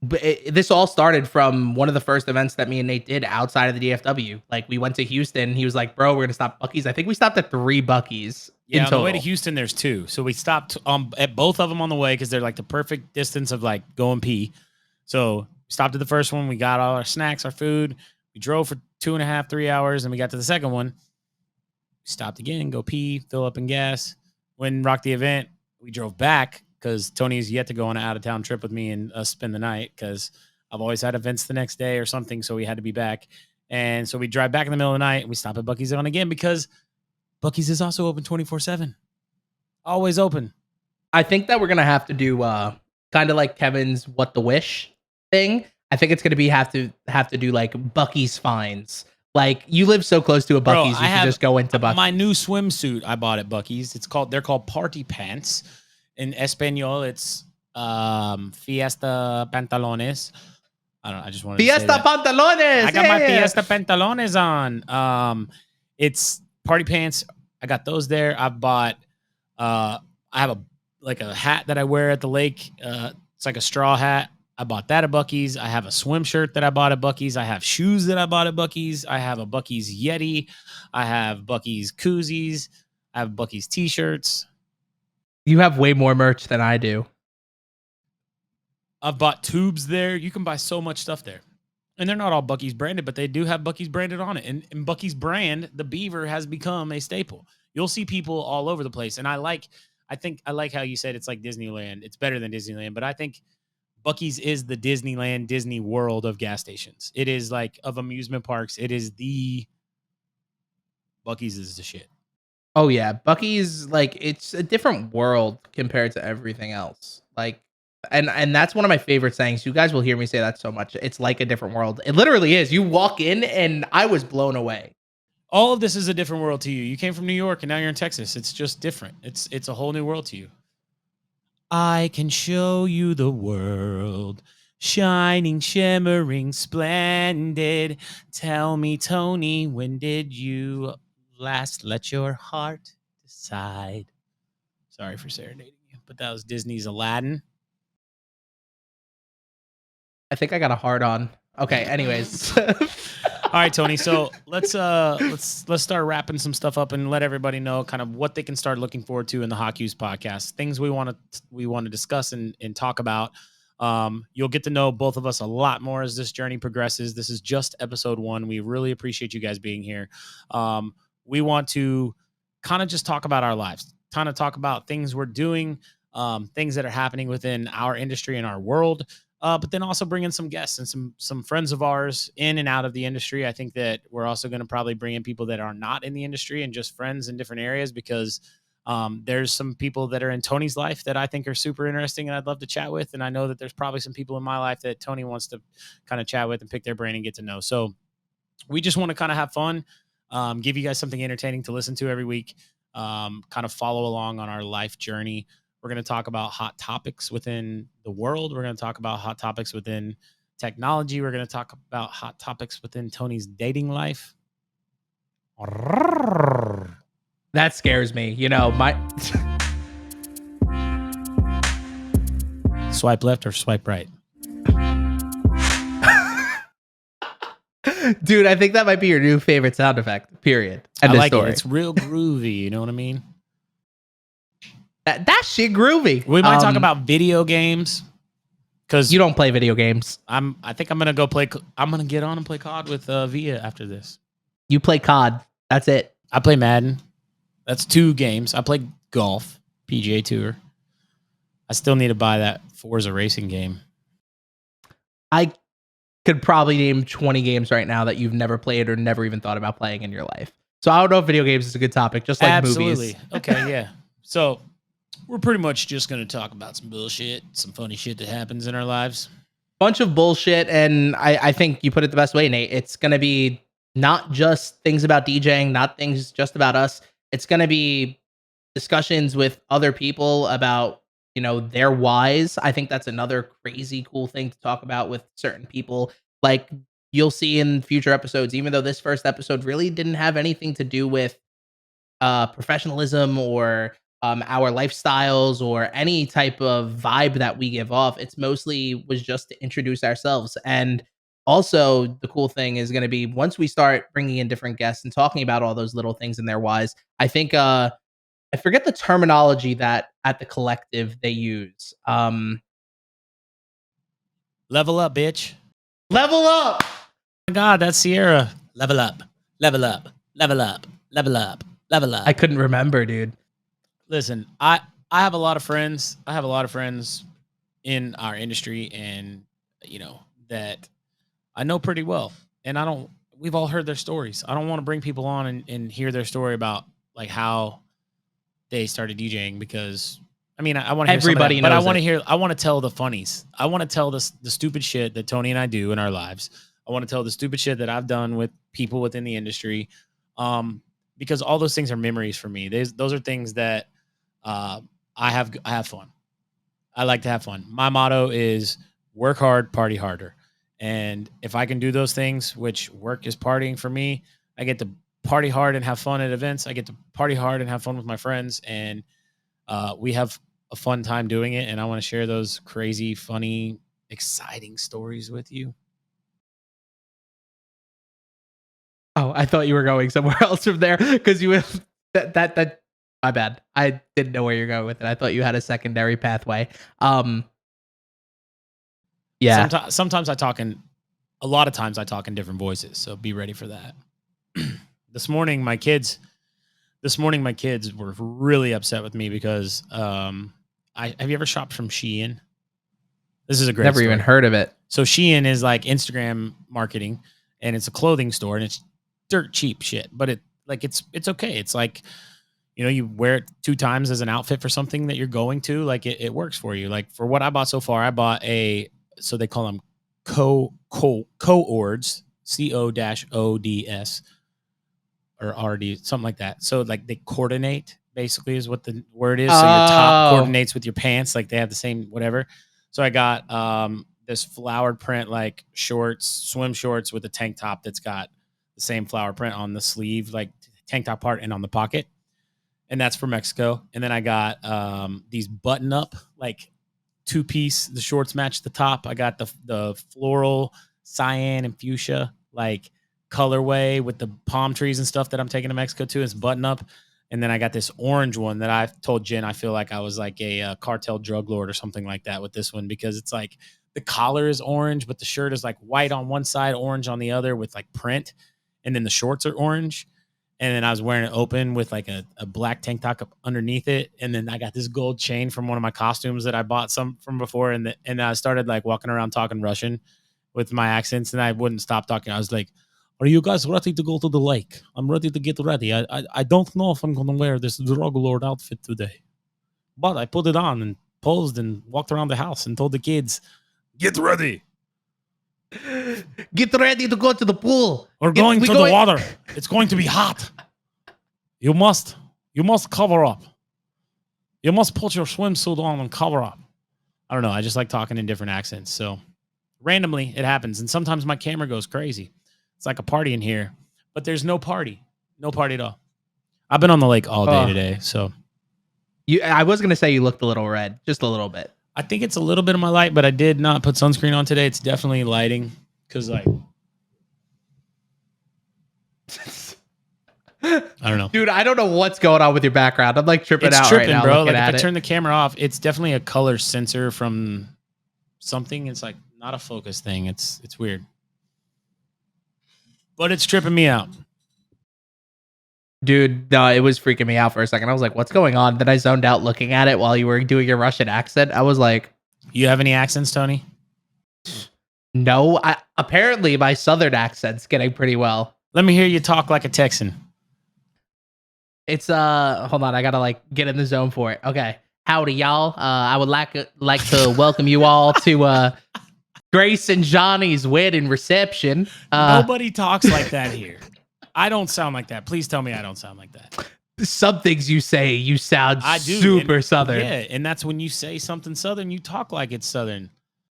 this all started from one of the first events that me and Nate did outside of the DFW. Like we went to Houston. He was like, bro, we're going to stop Bucky's. I think we stopped at 3 Bucky's. Yeah, on the way to Houston, there's 2. So we stopped at both of them on the way, because they're like the perfect distance of like going pee. So we stopped at the first one. We got all our snacks, our food. We drove for 2.5, 3 hours, and we got to the second one. We stopped again, go pee, fill up in gas. When rocked the event, we drove back, because Tony's yet to go on an out-of-town trip with me and us spend the night, because I've always had events the next day or something, so we had to be back. And so we drive back in the middle of the night, and we stop at Bucky's on again, because Bucky's is also open 24/7. Always open. I think that we're going to have to do kind of like Kevin's What the Wish thing. I think it's going to have to do like Bucky's finds. Like you live so close to a Bucky's, you can just go into Bucky's. My new swimsuit I bought at Bucky's. They're called party pants. In Espanol, it's Fiesta Pantalones. I don't know. I just wanted Fiesta to say that. Pantalones. I got my Fiesta Pantalones on. It's party pants. I got those there. I bought. I have a hat that I wear at the lake. It's like a straw hat. I bought that at Bucky's. I have a swim shirt that I bought at Bucky's. I have shoes that I bought at Bucky's. I have a Bucky's Yeti. I have Bucky's koozies. I have Bucky's t-shirts. You have way more merch than I do. I've bought tubes there. You can buy so much stuff there. And they're not all Bucky's branded, but they do have Bucky's branded on it. And Bucky's brand, the beaver, has become a staple. You'll see people all over the place. And I like how you said it's like Disneyland. It's better than Disneyland, but I think Bucky's is the Disneyland, Disney World of gas stations. It is like of amusement parks. Bucky's is the shit. Oh yeah, Bucky's, like, it's a different world compared to everything else. Like, and that's one of my favorite sayings. You guys will hear me say that so much. It's like a different world. It literally is. You walk in and I was blown away. All of this is a different world to you. You came from New York and now you're in Texas. It's just different. It's a whole new world to you. I can show you the world, shining, shimmering, splendid. Tell me, Tony, when did you last let your heart decide? Sorry for serenading you, but that was Disney's Aladdin. I think I got a hard on. Okay, anyways. All right, Tony. So let's start wrapping some stuff up and let everybody know kind of what they can start looking forward to in the Hawk Hughes podcast. Things we want to discuss and talk about. You'll get to know both of us a lot more as this journey progresses. This is just episode 1. We really appreciate you guys being here. We want to kind of just talk about our lives, kind of talk about things we're doing, things that are happening within our industry and our world. but then also bring in some guests and some friends of ours in and out of the industry. I think that we're also going to probably bring in people that are not in the industry and just friends in different areas, because there's some people that are in Tony's life that I think are super interesting and I'd love to chat with. And I know that there's probably some people in my life that Tony wants to kind of chat with and pick their brain and get to know. So we just want to kind of have fun, give you guys something entertaining to listen to every week, kind of follow along on our life journey. We're going to talk about hot topics within the world. We're going to talk about hot topics within technology. We're going to talk about hot topics within Tony's dating life. That scares me. You know, my Swipe left or swipe right? dude, I think that might be your new favorite sound effect. Period. I like it. It's real groovy. You know what I mean? That shit groovy. We might talk about video games, because you don't play video games. I think I'm gonna go play. I'm gonna get on and play COD with Via after this. You play COD. That's it. I play Madden. That's 2 games. I play golf, PGA Tour. I still need to buy that Forza racing game. I could probably name 20 games right now that you've never played or never even thought about playing in your life. So I don't know if video games is a good topic, just like Absolutely. movies. Okay, yeah. So we're pretty much just going to talk about some bullshit, some funny shit that happens in our lives. Bunch of bullshit, and I think you put it the best way, Nate. It's going to be not just things about DJing, not things just about us. It's going to be discussions with other people about, you know, their whys. I think that's another crazy cool thing to talk about with certain people. Like you'll see in future episodes, even though this first episode really didn't have anything to do with professionalism or our lifestyles or any type of vibe that we give off. It's mostly was just to introduce ourselves. And also the cool thing is going to be once we start bringing in different guests and talking about all those little things in their whys, I think I forget the terminology that at the collective they use. Level up, bitch. Level up. Oh my God, that's Sierra. Level up, level up, level up, level up, level up. I couldn't remember, dude. Listen, I have a lot of friends. I have a lot of friends in our industry, and you know that I know pretty well. And we've all heard their stories. I don't want to bring people on and hear their story about like how they started DJing, because I mean I want to hear Everybody but knows I want to tell the funnies. I want to tell the stupid shit that Tony and I do in our lives. I want to tell the stupid shit that I've done with people within the industry. Because all those things are memories for me. Those are things that I have fun. I like to have fun. My motto is work hard, party harder. And if I can do those things, which work is partying for me, I get to party hard and have fun at events. I get to party hard and have fun with my friends. And we have a fun time doing it. And I want to share those crazy, funny, exciting stories with you. Oh, I thought you were going somewhere else from there because you that my bad. I didn't know where you're going with it. I thought you had a secondary pathway. Yeah. Sometimes a lot of times I talk in different voices, so be ready for that. This morning my kids were really upset with me because have you ever shopped from Shein? This is a great Never story. even heard of it. So Shein is like Instagram marketing, and it's a clothing store, and it's dirt cheap shit, but it's okay. It's like, you know, you wear it 2 times as an outfit for something that you're going to, like it works for you. Like for what I bought so far, I bought so they call them co-ords, COODS or RD, something like that. So like they coordinate basically is what the word is. So your top coordinates with your pants, like they have the same whatever. So I got this flowered print like shorts, swim shorts with a tank top that's got the same flower print on the sleeve, like tank top part and on the pocket. And that's for Mexico. And then I got these button up, like 2-piece. The shorts match the top. I got the floral cyan and fuchsia, like colorway with the palm trees and stuff that I'm taking to Mexico too. It's button up. And then I got this orange one that I've told Jen I feel like I was like a cartel drug lord or something like that with this one, because it's like the collar is orange, but the shirt is like white on one side, orange on the other with like print. And then the shorts are orange. And then I was wearing it open with like a black tank top up underneath it. And then I got this gold chain from one of my costumes that I bought some from before. And I started like walking around talking Russian with my accents, and I wouldn't stop talking. I was like, "Are you guys ready to go to the lake? I'm ready to get ready. I don't know if I'm going to wear this drug lord outfit today, but I put it on and posed and walked around the house and told the kids, get ready. Get ready to go to the pool. We're going to the water. It's going to be hot. You must cover up. You must put your swimsuit on and cover up." I don't know. I just like talking in different accents. So randomly it happens. And sometimes my camera goes crazy. It's like a party in here, but there's no party. No party at all. I've been on the lake all day today. So I was going to say you looked a little red, just a little bit. I think it's a little bit of my light, but I did not put sunscreen on today. It's definitely lighting because like, I don't know. Dude, I don't know what's going on with your background. I'm like tripping out right now. Bro. Like if I turn the camera off, it's definitely a color sensor from something. It's like not a focus thing. It's weird. But it's tripping me out. Dude, no, it was freaking me out for a second. I was like, what's going on? Then I zoned out looking at it while you were doing your Russian accent. I was like, you have any accents, Tony? No, apparently my Southern accent's getting pretty well. Let me hear you talk like a Texan. It's hold on, I gotta like get in the zone for it. Okay, howdy y'all. I would like to welcome you all to Grace and Johnny's wedding reception. Nobody talks like that here. I don't sound like that. Please tell me I don't sound like that. Some things you say, you sound super Southern. Yeah, and that's when you say something Southern, you talk like it's Southern.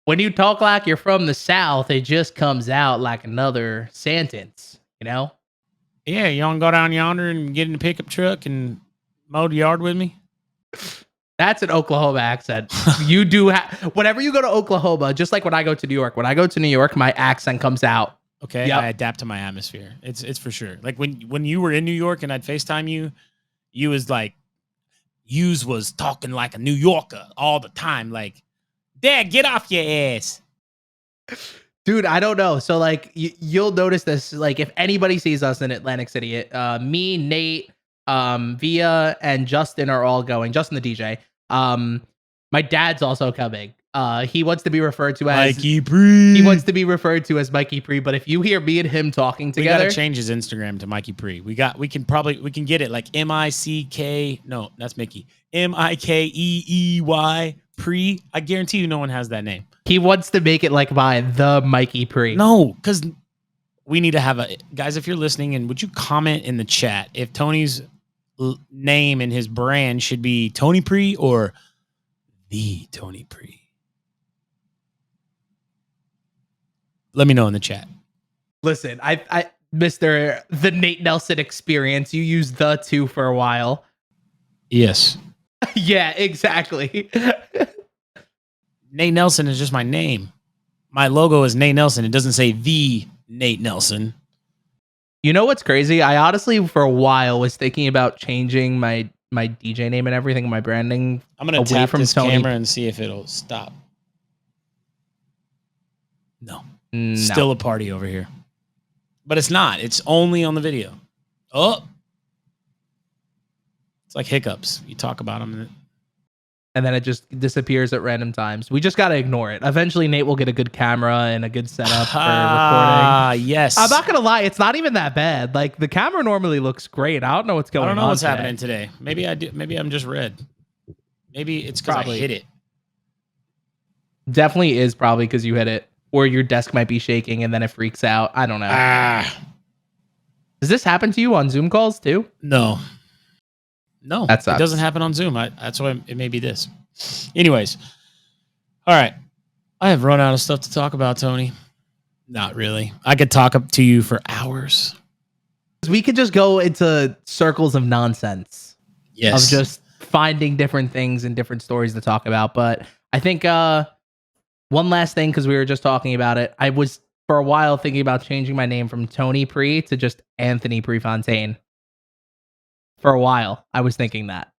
When you talk like you're from the South, it just comes out like another sentence, you know? Yeah, you want to go down yonder and get in the pickup truck and mow the yard with me? That's an Oklahoma accent. You do whenever you go to Oklahoma, just like when I go to New York. When I go to New York, my accent comes out. Okay, yep. I adapt to my atmosphere. It's for sure. Like when you were in New York and I'd FaceTime you was like, yous was talking like a New Yorker all the time. Like, Dad, get off your ass. Dude, I don't know. So like you'll notice this. Like if anybody sees us in Atlantic City, me, Nate, Via, and Justin are all going. Justin the DJ. My dad's also coming. He wants to be referred to as Mikey Pre. He wants to be referred to as Mikey Pre. But if you hear me and him talking together, we gotta change his Instagram to Mikey Pre. We can get it like MICK. No, that's Mickey. MIKEEY Pre. I guarantee you, no one has that name. He wants to make it like mine, the Mikey Pre. No, because we need to have guys. If you're listening, and would you comment in the chat if Tony's name and his brand should be Tony Pre or the Tony Pre? Let me know in the chat. Listen, I Mr. the Nate Nelson experience. You used the two for a while. Yes. Yeah, exactly. Nate Nelson is just my name. My logo is Nate Nelson. It doesn't say the Nate Nelson. You know what's crazy? I honestly, for a while, was thinking about changing my DJ name and everything, my branding. I'm going to tap from this camera and see if it'll stop. No. Still a party over here. But it's not. It's only on the video. Oh. It's like hiccups. You talk about them and then it just disappears at random times. We just got to ignore it. Eventually, Nate will get a good camera and a good setup for recording. Yes. I'm not going to lie. It's not even that bad. Like, the camera normally looks great. I don't know what's going on. I don't know what's happening today. Maybe I do. Maybe I'm just red. Maybe it's because I hit it. Definitely is probably because you hit it. Or your desk might be shaking and then it freaks out. I don't know. Does this happen to you on Zoom calls too? No. It doesn't happen on Zoom. That's why it may be this. Anyways. All right. I have run out of stuff to talk about, Tony. Not really. I could talk up to you for hours. We could just go into circles of nonsense. Yes. Of just finding different things and different stories to talk about. But I think one last thing, because we were just talking about it. I was for a while thinking about changing my name from Tony Pre to just Anthony Prefontaine. For a while, I was thinking that,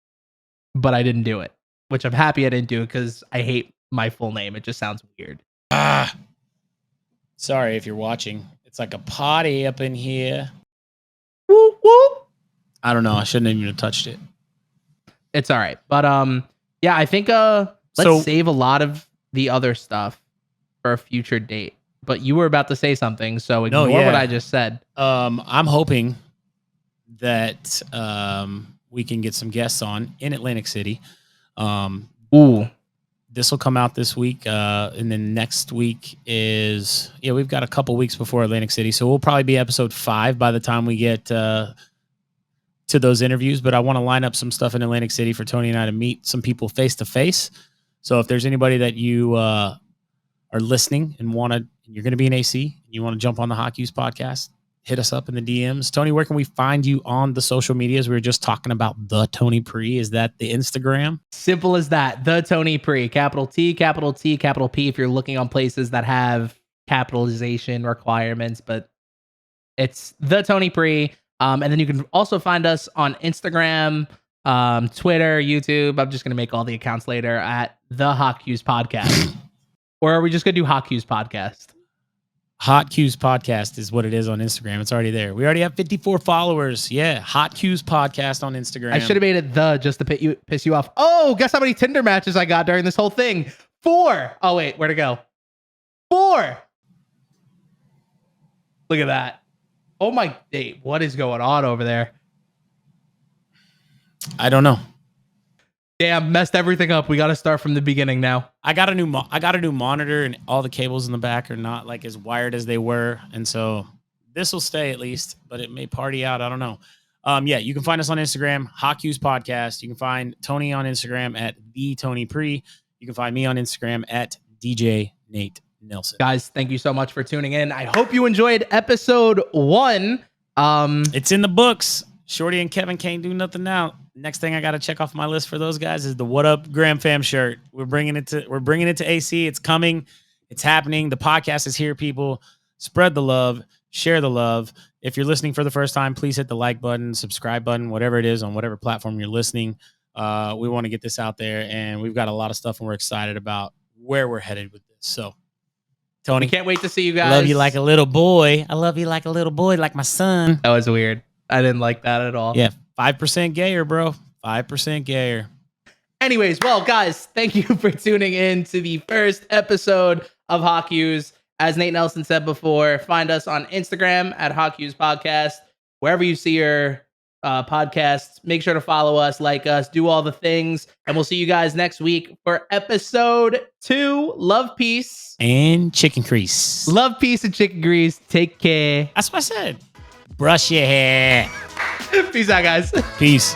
but I didn't do it, which I'm happy I didn't do it because I hate my full name. It just sounds weird. Sorry if you're watching. It's like a party up in here. Whoop, whoop. I don't know. I shouldn't even have touched it. It's all right. But yeah, I think let's save a lot of the other stuff for a future date. But you were about to say something, so ignore what I just said. I'm hoping that we can get some guests on in Atlantic City. Ooh. This will come out this week. And then next week is, we've got a couple weeks before Atlantic City. So we'll probably be episode 5 by the time we get to those interviews. But I want to line up some stuff in Atlantic City for Tony and I to meet some people face to face. So if there's anybody that you are listening and you're going to be in AC, and you want to jump on the Hot Cues podcast, hit us up in the DMs. Tony, where can we find you on the social medias? We were just talking about the Tony Pre. Is that the Instagram? Simple as that. The Tony Pre. Capital T, capital T, capital P. If you're looking on places that have capitalization requirements, but it's the Tony Pre. And then you can also find us on Instagram, Twitter, YouTube. I'm just going to make all the accounts later at the Hot Cues Podcast. Or are we just going to do Hot Cues Podcast? Hot Cues Podcast is what it is on Instagram. It's already there. We already have 54 followers. Yeah, Hot Cues Podcast on Instagram. I should have made it the just to piss you off. Oh, guess how many Tinder matches I got during this whole thing? 4. Oh, wait, where'd it go? 4. Look at that. Oh, my date. What is going on over there? I don't know. Damn, messed everything up. We got to start from the beginning now. I got a new monitor, and all the cables in the back are not like as wired as they were, and so this will stay at least, but it may party out. I don't know. Yeah, you can find us on Instagram, Hot Cues Podcast. You can find Tony on Instagram at the Tony Pre. You can find me on Instagram at DJ Nate Nelson. Guys, thank you so much for tuning in. I hope you enjoyed episode 1. It's in the books. Shorty and Kevin can't do nothing now. Next thing I got to check off my list for those guys is the What Up Graham Fam shirt. We're bringing it to AC. It's coming. It's happening. The podcast is here, people. Spread the love. Share the love. If you're listening for the first time, please hit the like button, subscribe button, whatever it is on whatever platform you're listening. We want to get this out there, and we've got a lot of stuff, and we're excited about where we're headed with this. So, Tony, can't wait to see you guys. I love you like a little boy. I love you like a little boy, like my son. That was weird. I didn't like that at all. Yeah, 5% gayer, bro. 5% gayer. Anyways, well, guys, thank you for tuning in to the first episode of Hot Cues. As Nate Nelson said before, find us on Instagram at Hot Cues Podcast. Wherever you see your podcasts, make sure to follow us, like us, do all the things. And we'll see you guys next week for episode 2. Love, peace. And chicken grease. Love, peace, and chicken grease. Take care. That's what I said. Brush your hair. Peace out, guys. Peace.